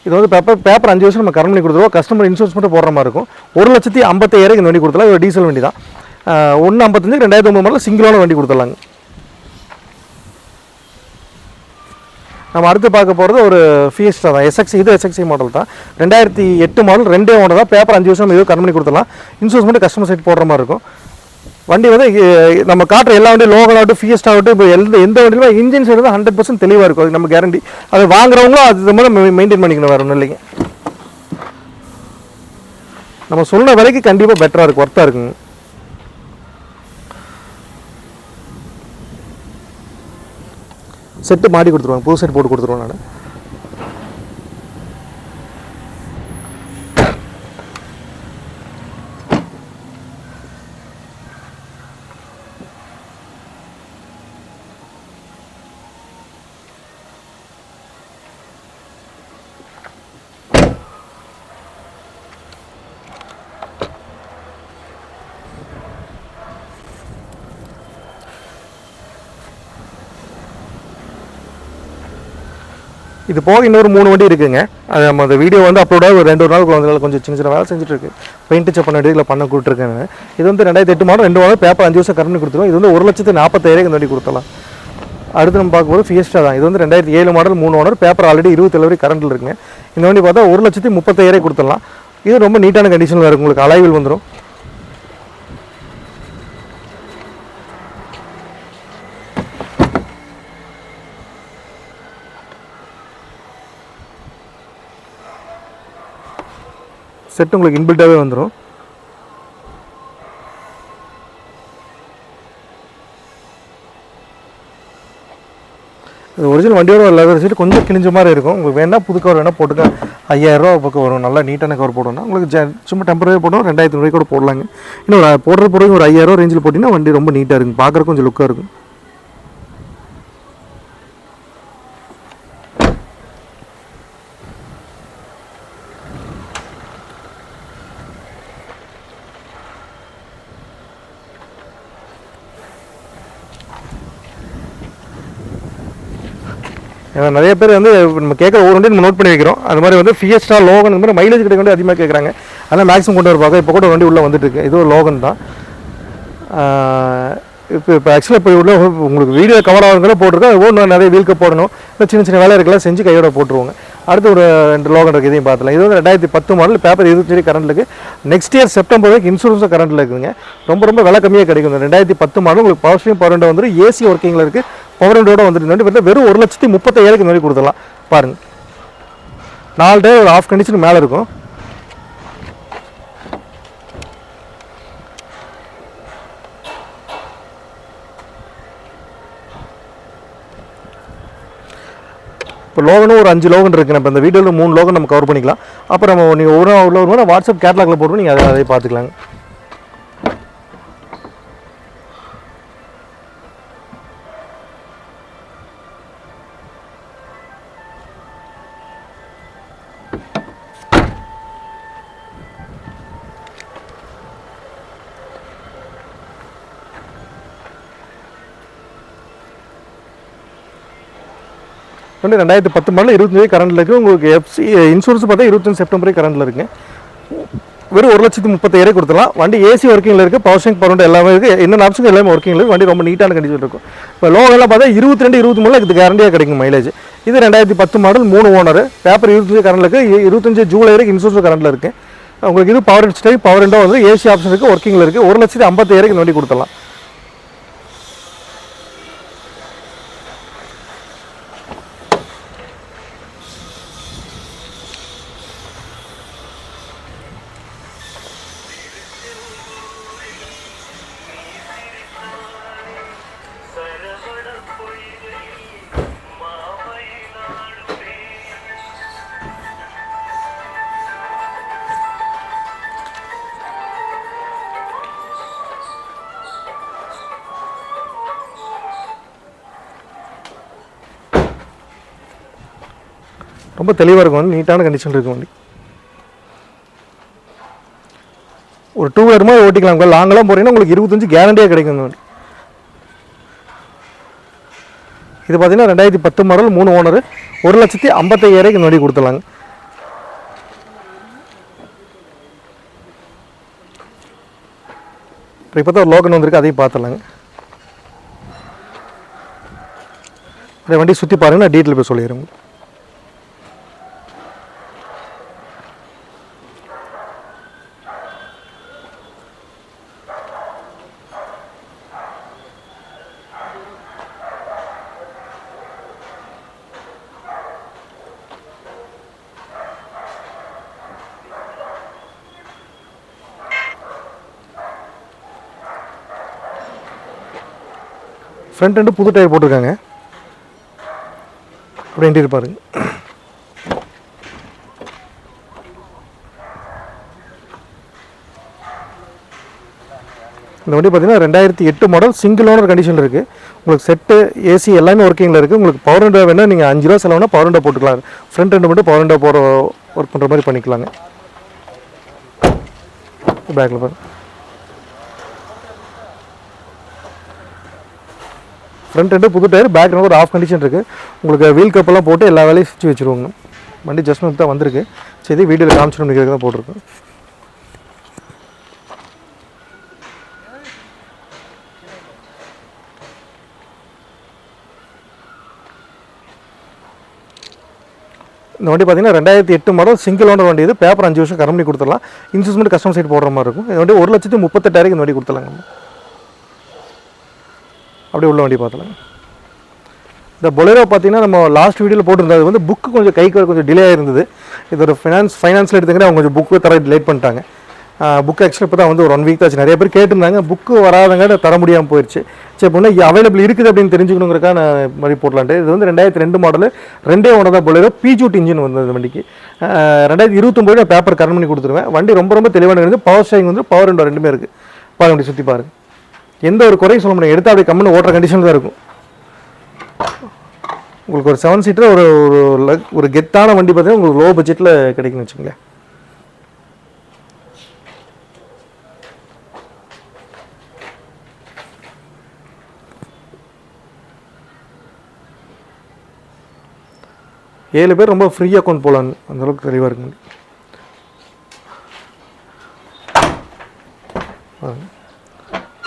[SPEAKER 1] இது வந்து பேப்பர் 5 வருஷம் நம்ம கரண்ட் பண்ணி கொடுத்துருவோம். கஸ்டமர் இன்சூரன்ஸ் மட்டும் போடுற மாதிரி இருக்கும். 1,50,000 இந்த வண்டி கொடுத்துலாம். ஒரு டீசல் வண்டி தான். 1,55 2009 மாடல், சிங்கிளான வண்டி கொடுத்துடலாங்க. நம்ம அடுத்து பார்க்க போகிறது ஒரு ஃபியஸ்டா தான், எஸ்எக்ஸி. இது எஸ்எக்ஸி மாடல் தான், 2008 மாடல், 2 ஓனர் தான். பேப்பர் 5 வருஷம் இது கம்பெனி கொடுத்துடலாம். இன்சூரன்ஸ் மட்டும் கஸ்டமர் சைட் போடுற மாதிரி இருக்கும். வண்டி வந்து நம்ம காட்டுற எல்லா வண்டியும் லோகல் ஆகட்டும், ஃபியஸ்டா ஆகட்டும், இப்போ எந்த வண்டியிலுமே இன்ஜின் சைடு தான் 100% தெளிவாக இருக்கும். அது நம்ம கேரண்டி. அது வாங்குறவங்களும் அது மாதிரி மெயின்டைன் பண்ணிக்கணும், வேறு ஒன்றும் இல்லைங்க. நம்ம சொன்ன விலைக்கு கண்டிப்பாக பெட்டராக இருக்கும், ஒர்த்தாக இருக்குங்க. செட்டு மாடி கொடுத்துருவாங்க, புது செட் போட்டு கொடுத்துருவேன் நான். இது போக இன்னொரு 3 வண்டி இருக்குங்க. அது நம்ம அந்த வீடியோ வந்து அப்லோடாக ஒரு 2 நாள் கொஞ்சம் சின்ன சின்ன வேலை செஞ்சுட்டு இருக்கு. பெயிண்ட் செக் பண்ண வேண்டியதில் பண்ண கூப்பிட்டுருக்கேன். இது வந்து 2008 மாடல், 2 வாரம், பேப்பர் 5 வருஷம் கரண்ட் கொடுத்துருவோம். இது வந்து 1,40,000 இந்த வண்டி கொடுத்துடலாம். அடுத்து நம்ம பார்க்கும்போது ஃபியஸ்டா தான். இது வந்து 2007 மாடல், 3 ஓனர், பேப்பர் ஆல்ரெடி 27 வரை கரண்டில் இருக்குங்க. இந்த வண்டி பார்த்தா 1,30,000 கொடுத்துடலாம். இது ரொம்ப நீட்டான கண்டிஷனில் இருக்கும். உங்களுக்கு அலாய்வில் வந்துடும். செட் உங்களுக்கு இன்பில்ட்டாகவே வந்துடும். இது ஒரிஜினல் வண்டியோட லெதர் சீட் கொஞ்சம் கிழிஞ்ச மாதிரி இருக்கும். உங்களுக்கு வேணால் புது கவர் வேணால் போட்டுக்க, 5,000 பக்கம் வரும். நல்லா நீட்டான கவர் போடணும்னா உங்களுக்கு சும்மா டெம்பரரி போட்டோம் 2,500 கூட போடலாங்க. இன்னும் போடுற பொருள் ஒரு 5,000 ரேஞ்சில் போட்டிங்கன்னா வண்டி ரொம்ப நீட்டாக இருக்கும், பார்க்குறக்கு கொஞ்சம் லுக்காக இருக்கும். ஏன்னா நிறைய பேர் வந்து நம்ம கேட்குற ஒரு வண்டி நம்ம நோட் பண்ணி வைக்கிறோம். அது மாதிரி வந்து ஃபியஸ்டா, லோகன் இந்த மாதிரி மைலேஜ் கிடைக்க வண்டி அதிகமாக கேட்குறாங்க. அதனால் மேக்ஸிமம் கொண்டு வருவாங்க. இப்போ கூட ஒரு வண்டி உள்ளே வந்துட்டு இருக்கு. இது ஒரு லோகன் தான். இப்போ ஆக்சுவலாக இப்போ உள்ள உங்களுக்கு வீடியோ கவர் ஆகுறதுல போட்டிருக்கோம். அது ஒன்று நிறைய வீல்க போடணும், இல்லை சின்ன சின்ன வேலை இருக்கலாம், செஞ்சு கையோட போட்டுருவாங்க. அடுத்து ஒரு 2 லோகன் இருக்குது, இதையும் பார்த்துலாம். இது வந்து 2010 மாடல், பேப்பர் 27 கரண்ட் இருக்குது. நெக்ஸ்ட் இயர் செப்டம்பர் வரைக்கும் இன்சூரன்ஸும் கரண்ட்டில் இருக்குதுங்க. ரொம்ப விலை கம்மியாக கிடைக்கும். 2010 மாடல் உங்களுக்கு பவர் ஸ்டீரிங், பவர் விண்டோ வந்துடும், ஏசி ஒர்க்கிங்கில் இருக்குது, பவர் விண்டோட வந்துட்டு வெறும் 1,30,000 இந்த மாதிரி கொடுத்துடலாம். பாருங்கள், 4 டே ஒரு ஆஃப் கண்டிஷன் மேலே இருக்கும். இப்போ லோகனும் ஒரு 5 லோகன் இருக்குது. நம்ம இந்த வீடியோவில் 3 லோகன் நம்ம கவர் பண்ணிக்கலாம். அப்புறம் நம்ம நீங்கள் ஒரு வாட்ஸ்அப் கேட்லாகில் போட்டு நீங்கள் அதை பார்த்துக்கலாங்க. வந்து 2010 மாடல் 25 கரண்டில் இருக்குது. உங்களுக்கு எஃப்சி இன்சூரன்ஸ் பார்த்தா 25 செப்டம்பரே கரண்டில் இருக்குங்க. வெறும் 1,30,000 கொடுத்துலாம். வண்டி ஏசி ஒர்க்கிங்கில் இருக்குது, பவர் ஸ்டீரிங், பவர் விண்டோ எல்லாமே இருக்குது. என்னென்ன ஆப்ஷன் எல்லாமே ஒர்க்கிங்கில் இருக்குது. வண்டி ரொம்ப நீட்டான கண்டிஷன் இருக்கும். இப்போ லோகெல்லாம் பார்த்தா 22, 23 இது கேரண்டியாக கிடைக்கும் மைலேஜ். இது 2010 மாடல், 3 ஓனர், பேப்பர் 25 கரண்டில் இருக்குது. 25 ஜூலை வரைக்கும் இன்சூரன்ஸ் கரண்டில் இருக்குது. உங்களுக்கு இது பவர் ஸ்டீரிங், பவர் விண்டோ வந்து ஏசி ஆப்ஷன் இருக்குது, ஒர்க்கிங்கில் இருக்குது. 1,50,000 இந்த வண்டி கொடுத்துடலாம். ரொம்ப தெளிவாக இருக்கும், வந்து நீட்டான கண்டிஷன் இருக்கும் வண்டி. ஒரு 2 வீலர் மாதிரி ஓட்டிக்கலாம். லாங்கெல்லாம் போகிறீங்கன்னா உங்களுக்கு 25 கேரண்டியாக கிடைக்கும் இந்த வண்டி. இது பார்த்தீங்கன்னா 2010 மாடல், 3 ஓனர், 1,50,000 இந்த வண்டி கொடுத்துடலாங்க. இப்போ தான் ஒரு லோகன் வந்திருக்கு, அதையும் பார்த்துடலாங்க. இந்த வண்டி சுற்றி பாருங்கள், நான் டீட்டெயில் போய் சொல்லிடுறேன். ஃப்ரண்ட் ரெண்டு புது டயர் போட்டிருக்காங்க. அப்படி இன்டீரியர் பாருங்க. இந்த வண்டி பார்த்தீங்கன்னா 2008 மாடல், சிங்கிள் ஓனர் கண்டிஷனில் இருக்குது. உங்களுக்கு செட்டு ஏசி எல்லாமே ஒர்க்கிங்கில் இருக்குது. உங்களுக்கு பவர் விண்டோ வேணால் நீங்கள் 5 ரூபா செலவுனா பவர் விண்டோ போட்டுக்கலாம். ஃப்ரண்ட் ரெண்டு மட்டும் பவர் விண்டோ போகிற ஒர்க் பண்ணுற மாதிரி பண்ணிக்கலாங்க. பேக்கில் பாருங்கள். ஃப்ரண்ட் ரெண்டு புது டயர், பேக் ஒரு ஆஃப் கண்டிஷன் இருக்குது. உங்களுக்கு வீல் கப்பெல்லாம் போட்டு எல்லா வேலையும் சுற்றி வச்சுருவாங்க. வண்டி ஜஸ்ட் தான் வந்திருக்கு. சரி, வீடியோவில் காமிச்சிடும் நிற்கிறது தான் போட்டிருக்கோம். இந்த வண்டி பார்த்தீங்கன்னா 2008 மாடல், சிங்கிள் ஓனர் வண்டி. இது பேப்பர் 5 வருஷம் கம்பெனி கொடுத்துடலாம். இன்சூரன்ஸ் கஸ்டமர் சைட் போடுற மாதிரி இருக்கும். இந்த வண்டி 1,38,000 இந்த வண்டி கொடுத்துடலாங்க. அப்படியே உள்ள வண்டி பார்த்தலாம். இந்த பொலேரோ பார்த்தீங்கன்னா நம்ம லாஸ்ட் வீடியோவில் போட்டிருந்தது வந்து புக்கு கொஞ்சம் கைக்கு கொஞ்சம் டிலே ஆகிருந்தது. இது ஒரு ஃபைனான்ஸில் எடுத்துக்கிட்டு அவங்க கொஞ்சம் புக்கு தர லேட் பண்ணிட்டாங்க. புக்கு ஆக்சுவலாக இப்போ தான் வந்து ஒரு 1 வீக் ஆச்சு. நிறைய பேர் கேட்டிருந்தாங்க, புக்கு வராதங்க தர முடியாமல் போயிடுச்சு. சரி, இப்போ அவைலபிள் இருக்குது அப்படின்னு தெரிஞ்சுக்கணுங்கிறக்கா நான் மாதிரி போடலான்ட்டு. இது வந்து 2002 மாடல், 2 ஓனர் தான் பொலேரோ. பிஜூட் இன்ஜின் வந்து இந்த வண்டிக்கு 2029 நான் பேப்பர் கரண்ட் பண்ணி கொடுத்துருவேன். வண்டி ரொம்ப ரொம்ப தெளிவான இருக்குது. பவர் ஸ்டேரிங் வந்து பவர் விண்டோ ரெண்டுமே இருக்குது. பாருங்க, வண்டி சுற்றி பாருங்கள். எந்த ஒரு குறையும் சொல்ல முடியாது. எடுத்து அப்படியே கம்மனு ஓட்டுற கண்டிஷன் தான் இருக்கும். உங்களுக்கு ஒரு 7 சீட்டர் ஒரு கெத்தான வண்டி பார்த்தீங்கன்னா உங்களுக்கு லோ பட்ஜெட்டில் கிடைக்குன்னு வச்சுங்களேன். ஏழு பேர் ரொம்ப ஃப்ரீயாக கொண்டு போகலான்னு அந்தளவுக்கு தெளிவாக இருக்குங்க.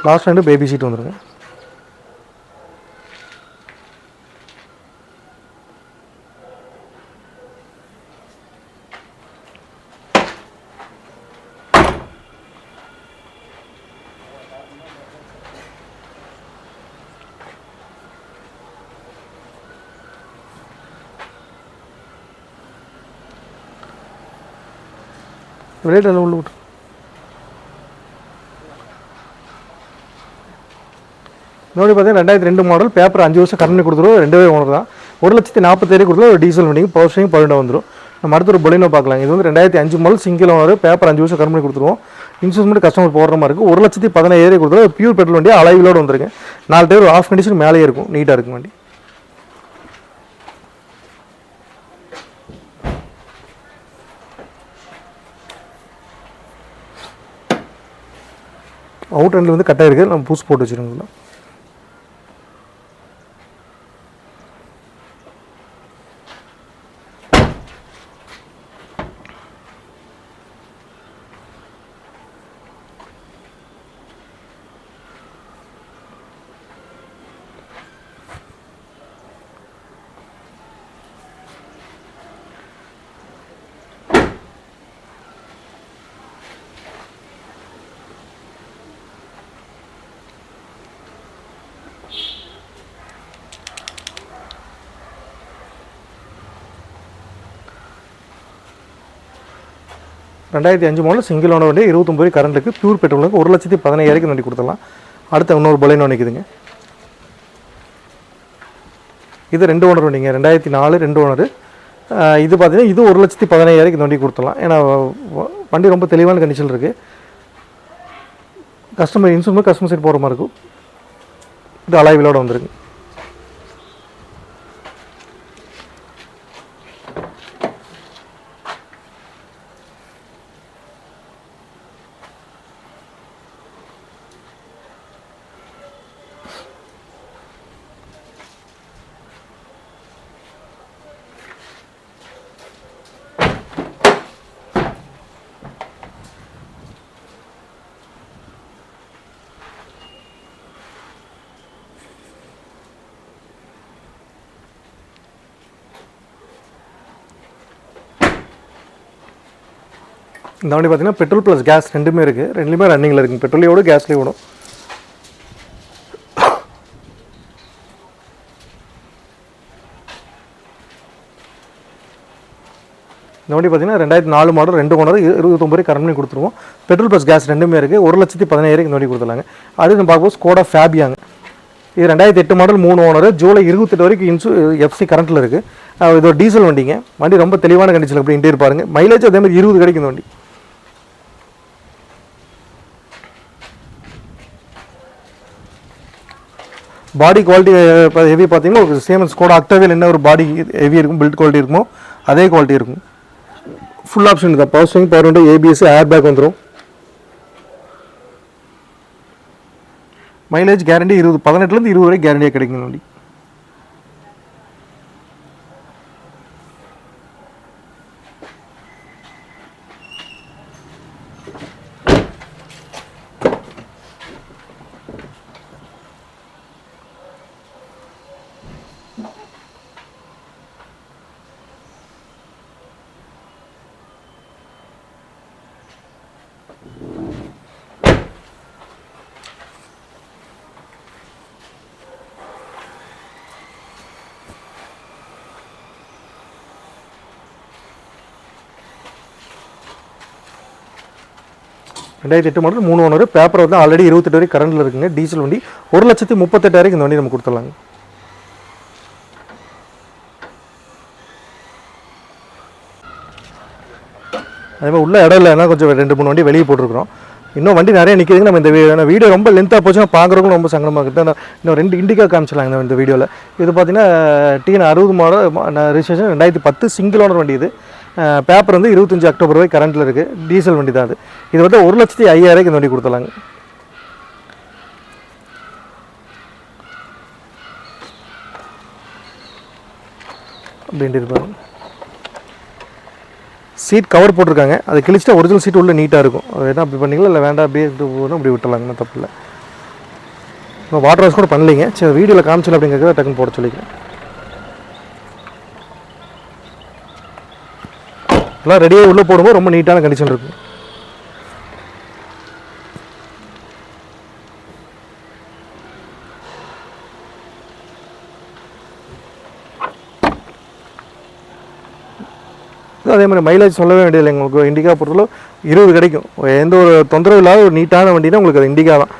[SPEAKER 1] லாஸ்ட் ரெண்டு பேபி சீட் வந்துடுங்க. ரேட் எல்லாம் உள்ள விட்டு இன்னொரு பார்த்தீங்கன்னா 2002 மாடல், பேப்பர் 5 வருஷம் கரண்ட் கொடுத்துருவோம். 2 ஓனர் தான். 1,40,000 கொடுத்துருவோம். ஒரு டீசல் வண்டிங்க, பவர் ஸ்டேரிங் பவர் விண்டோ வந்துடும். நம்ம அடுத்த ஒரு பொலினோ பார்க்கலாம். இது வந்து 2005 மாடல், சிங்கிள் ஓனர், பேப்பர் 5 வருஷம் கரண்ட் கொடுத்துருவோம். இன்சூரன்ஸ் மட்டும் கஸ்டமர் போடுற மாதிரி இருக்கும். 1,17,000 கொடுத்துருவோம். பியூர் பெட்ரோல் வண்டி, அலைவிலோடு வந்துருங்க. 4 டயர் ஆஃப் கண்டிஷன் மேலே இருக்கும். நீட்டாக இருக்கும் வண்டி. அவுட் ரெண்டில் வந்து கட்டாக இருக்குது. நம்ம பூஸ் போட்டு வச்சுருக்கோம். ரெண்டாயிரத்தி 5 மாடல், சிங்கிள் ஓனர் வண்டி, 29 கரண்ட்டுக்கு, பியூர் பெட்ரோலுக்கு, 1,17,000 வண்டி கொடுத்துடலாம். அடுத்த இன்னொரு பொலினோ நிற்குதுங்க. இது 2 ஓனர் வண்டிங்க, 2004 2 ஓனர். இது பார்த்தீங்கன்னா இது 1,17,000 இந்த வண்டி கொடுத்துடலாம். ஏன்னா வண்டி ரொம்ப தெளிவான கண்டிஷன் இருக்குது. கஸ்டமர் இன்சூரன்ஸ் கஸ்டமர் சைட் போகிற மாதிரி இருக்கும். இது அலாய்விலோட வந்துருக்கு. இந்த வண்டி பார்த்தீங்கன்னா பெட்ரோல் ப்ளஸ் கேஸ் ரெண்டுமே இருக்குது, ரெண்டுலேயுமே ரன்னிங்கில் இருக்குங்க, பெட்ரோலையோடு கேஸ்லேயும் ஓடும். இந்த வண்டி பார்த்தீங்கன்னா 2004 மாடல், 2 ஓனர், 29 கரண்ட் பண்ணி கொடுத்துருவோம். பெட்ரோல் ப்ளஸ் கேஸ் ரெண்டுமே இருக்குது. 1,17,000 இந்த வண்டி கொடுத்துடலாங்க. அடுத்து நம்ம பார்க்கும்போது ஸ்கோடா ஃபேபியாங்க. இது 2008 மாடல், 3 ஓனர், ஜூலை 28 வரைக்கும் எஃப்சி கரண்ட்டில் இருக்குது. இது ஒரு டீசல் வண்டிங்க. வண்டி ரொம்ப தெளிவான கண்டிஷன் அப்படி இன்டீரியர் பாருங்க. மைலேஜ் அதே மாதிரி 20 கிடைக்கும் இந்த வண்டி. பாடி குவாலிட்டி ஹெவி பார்த்தீங்கன்னா ஒரு சேம் ஸ்கோடா அக்டாவியல் என்ன ஒரு பாடி ஹெவி இருக்கும், பில்ட் குவாலிட்டி இருக்குமோ அதே குவாலிட்டி இருக்கும். ஃபுல் ஆப்ஷன் தான், power steering, power window, ABS, air bag வந்துடும். மைலேஜ் கேரண்டி 18லேருந்து 20 வரைக்கும் கேரண்டியாக கிடைக்கும் வண்டி. ரெண்டாயிரத்தி மாடல், 3 ஓனர், பேப்பர் வந்து ஆல்ரெடி 28 வரைக்கும் கரண்டில் இருக்குங்க. டீசல் வண்டி 1,38,000 இந்த வண்டி நம்ம கொடுத்துடலாங்க. அதே மாதிரி உள்ள இடம் இல்லைன்னா கொஞ்சம் 2-3 வண்டி வெளியே போட்டிருக்கிறோம். இன்னும் வண்டி நிறைய நிற்கிதுங்க. நம்ம இந்த வீடியோ ரொம்ப லென்த்தாக போச்சுன்னா பார்க்குறவங்களும் ரொம்ப சங்கடமாக இருக்குது. இன்னும் 2 இண்டிகா காமிச்சிடலாங்க இந்த வீடியோவில். இது பார்த்தீங்கன்னா TN 60 model, registration 2010, single owner வண்டி. இது பேப்பர் வந்து 25 அக்டோபர் வரை கரண்ட்டில் இருக்குது. டீசல் வண்டி தான் அது. இது வந்து 1,05,000 இந்த வண்டி கொடுத்துடலாங்க. அப்படின்ட்டு இருப்பாங்க. சீட் கவர் போட்டிருக்காங்க, அதை கிழிச்சிட்டா ஒரிஜினல் சீட் உள்ள நீட்டாக இருக்கும். அது என்ன அப்படி பண்ணிக்கலாம், இல்லை வேண்டாம் அப்படியே போகணும், அப்படி விட்டுலாங்கண்ணா, தப்பு இல்லை. இப்போ வாட்டர் வாஷ் கூட பண்ணலைங்க. சரி, வீடியோவில் காமிச்சல அப்படிங்கிறத டக்குன்னு போட சொல்லிக்கிறேன். எல்லாம் ரெடியாக உள்ளே போடும்போது ரொம்ப நீட்டான கண்டிஷன் இருக்கும். அதே மாதிரி மைலேஜ் சொல்லவே வேண்டியதில்லை. உங்களுக்கு இண்டிகா பொறுத்தளவு 20 கிடைக்கும். எந்த ஒரு தொந்தரவு இல்லாத ஒரு நீட்டான வண்டினா உங்களுக்கு அது இண்டிகா தான்.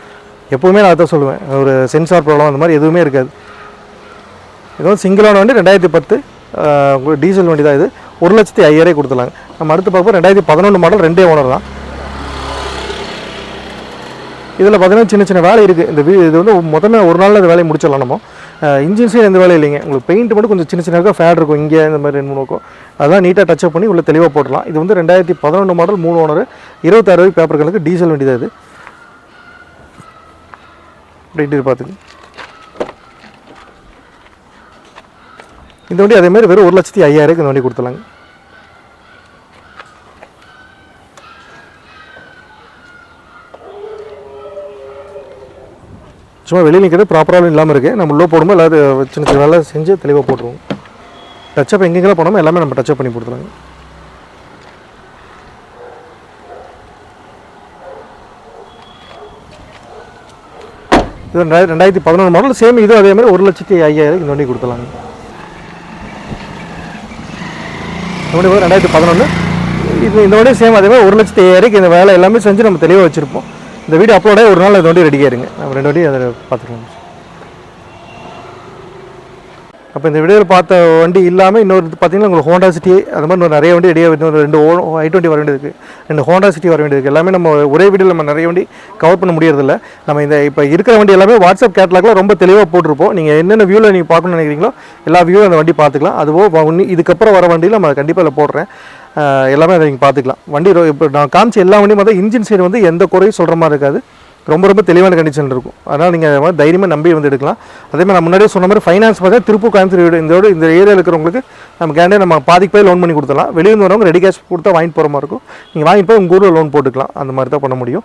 [SPEAKER 1] எப்போவுமே நான் அதான் சொல்லுவேன், ஒரு சென்சார் ப்ராப்ளம் அந்த மாதிரி எதுவுமே இருக்காது. இது வந்து சிங்கிளான வண்டி, 2010 டீசல் வண்டி தான். இது 1,05,000 கொடுத்துலாங்க. நம்ம அடுத்து பார்ப்போம் 2011 மாடல், 2 ஓனர் தான். இதில் பார்த்தீங்கன்னா சின்ன சின்ன வேலை இருக்குது. இது வந்து மொத்தமே ஒரு நாளில் இந்த வேலையை முடிச்சிடலாம். நம்ம இன்ஜின் சைடு எந்த வேலையும் இல்லைங்க. உங்களுக்கு பெயிண்ட் மட்டும் கொஞ்சம் சின்ன சின்ன ஃபேட் இருக்கும் இங்கே, இந்த மாதிரி 2-3 இருக்கும். அதெல்லாம் நீட்டாக டச்சப் பண்ணி உள்ள தெளிவாக போடலாம். இது வந்து 2011 மாடல், 3 ஓனர், 26 பேப்பர்களுக்கு டீசல் வண்டி தான் இது. அப்படின்ட்டு பார்த்துக்கு இந்த வண்டி அதே மாதிரி வெறும் 1,05,000 இந்த வண்டி கொடுத்துலாங்க. சும்மா வெளியில் நிற்கிறது ப்ராப்பராக இல்லாமல் இருக்குது. நம்ம உள்ளே போடும்போது எல்லாரும் சின்ன சின்ன வேலை செஞ்சு தெளிவாக போட்டுருவோம். டச்சப் எங்கெங்கெல்லாம் போனோமோ எல்லாமே நம்ம டச்சப் பண்ணி கொடுத்துருவாங்க. இது 2011 மாடல், சேம் இது அதே மாதிரி 1,05,000 இந்த வண்டி கொடுத்துலாங்க. இந்த வண்டி 2011, இந்த வண்டி சேம் அதே மாதிரி 1,05,000 இந்த வேலை எல்லாமே செஞ்சு நம்ம தெளிவாக வச்சுருப்போம். இந்த வீடியோ அப்லோட் ஆகி ஒரு நாள் இந்த வண்டி ரெடியாக இருங்க. நம்ம 2 வண்டி அதை பார்த்துக்கலாம். அப்போ இந்த வீடியோவில் பார்த்த வண்டி இல்லாமல் இன்னொரு பார்த்தீங்கன்னா உங்களுக்கு ஹோண்டா சிட்டி அது மாதிரி நிறைய வண்டி ரெடியாக, இன்னொரு 2 i20 வர வேண்டியது இருக்குது, 2 ஹோண்டா சிட்டி வர வேண்டியது இருக்குது. எல்லாமே நம்ம ஒரே வீடியோவில் நம்ம நிறைய வண்டி கவர் பண்ண முடியறதில்ல. நம்ம இந்த இப்போ இருக்கிற வண்டி எல்லாமே வாட்ஸ்அப் கேட்லாக்ல ரொம்ப தெளிவாக போட்டிருப்போம். நீங்கள் என்னென்ன வியூவில் நீங்கள் பார்க்கணும்னு நினைக்கிறீங்களோ எல்லா வியூவும் அந்த வண்டி பார்த்துக்கலாம். அதுவும் இதுக்கப்புறம் வர வண்டியில் நம்ம கண்டிப்பாக அதில் போடுறேன். எல்லாமே அதை நீங்கள் பார்த்துக்கலாம். வண்டி இப்போ நான் காமிச்ச எல்லா வண்டியும் வந்து இன்ஜின் சைடு வந்து எந்த குறையும் சொல்கிற மாதிரி இருக்காது. ரொம்ப ரொம்ப தெளிவான கண்டிஷன் இருக்கும். அதனால் நீங்கள் தைரியமாக நம்பி வந்து எடுக்கலாம். அதே மாதிரி நான் முன்னாடியே சொன்ன மாதிரி ஃபைனான்ஸ் பார்த்தா திருப்பூர், கோயம்புத்தூர் இந்த ஏரியாவில் இருக்கிறவங்களுக்கு நம்ம கேண்டே நம்ம பாதிக்கு போய் லோன் பண்ணி கொடுத்துடலாம். வெளியிருந்து வரவங்க ரெடி கேஷ் கொடுத்தா வாங்கிட்டு போகிற மாதிரி இருக்கும். நீங்கள் வாங்கிட்டு போய் உங்கள் ஊரில் லோன் போட்டுக்கலாம். அந்த மாதிரி தான் பண்ண முடியும்.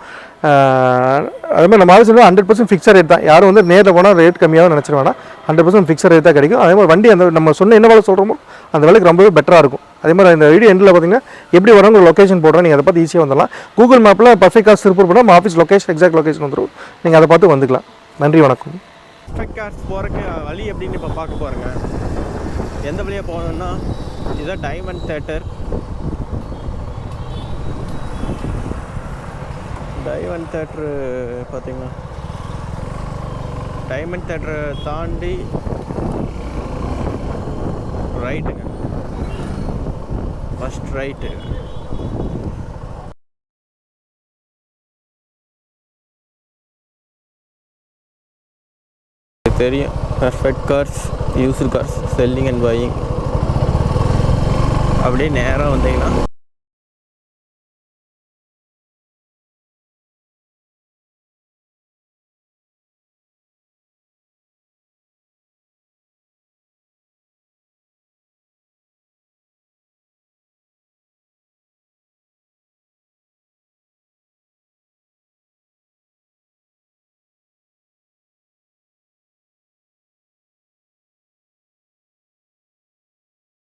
[SPEAKER 1] அதேமாதிரி நம்ம ஆஃபீஸில் 100% ஃபிக்ஸட் ரேட் தான். யாரும் வந்து நேரில் போனால் ரேட் கம்மியாக நினச்சிட வேணாம். 100% ஃபிக்ஸட் ரேட் தான் கிடைக்கும். அதே மாதிரி வண்டி அந்த நம்ம சொன்ன என்ன வேலை சொல்கிறோமோ அந்த வேலைக்கு ரொம்பவே பெட்டராக இருக்கும். அதே மாதிரி இந்த வீடியோ எண்டில் பார்த்தீங்கன்னா எப்படி வரவங்க லொக்கேஷன் போடுறோம். நீங்கள் அதை பார்த்து ஈஸியாக வந்துடலாம். கூகுள் மேப்பில் பர்ஃபெக்ட் கார்ஸ் திருப்பூர் போனால் நம்ம ஆஃபீஸ் லொக்கேஷன் எக்ஸாக்ட் லொக்கேஷன் வந்துடும். நீங்கள் அதை பார்த்து வந்துக்கலாம். நன்றி, வணக்கம்.
[SPEAKER 2] பர்ஃபெக்ட் கார்ஸ் போகிறக்கு வழி எப்படின்னு இப்போ பார்க்க போகிறேங்க. எந்த வழியாக போகணுன்னா இதுதான் டைமண்ட் தேட்டர். டைமண்ட் தேட்ரு பார்த்தீங்கன்னா டைமண்ட் தேட்டரை தாண்டி ரைட்டுங்க, ஃபஸ்ட் ரைட்டு. தெரியும் perfect cars, used cars selling and buying. அப்படியே நேராக வந்தீங்கன்னா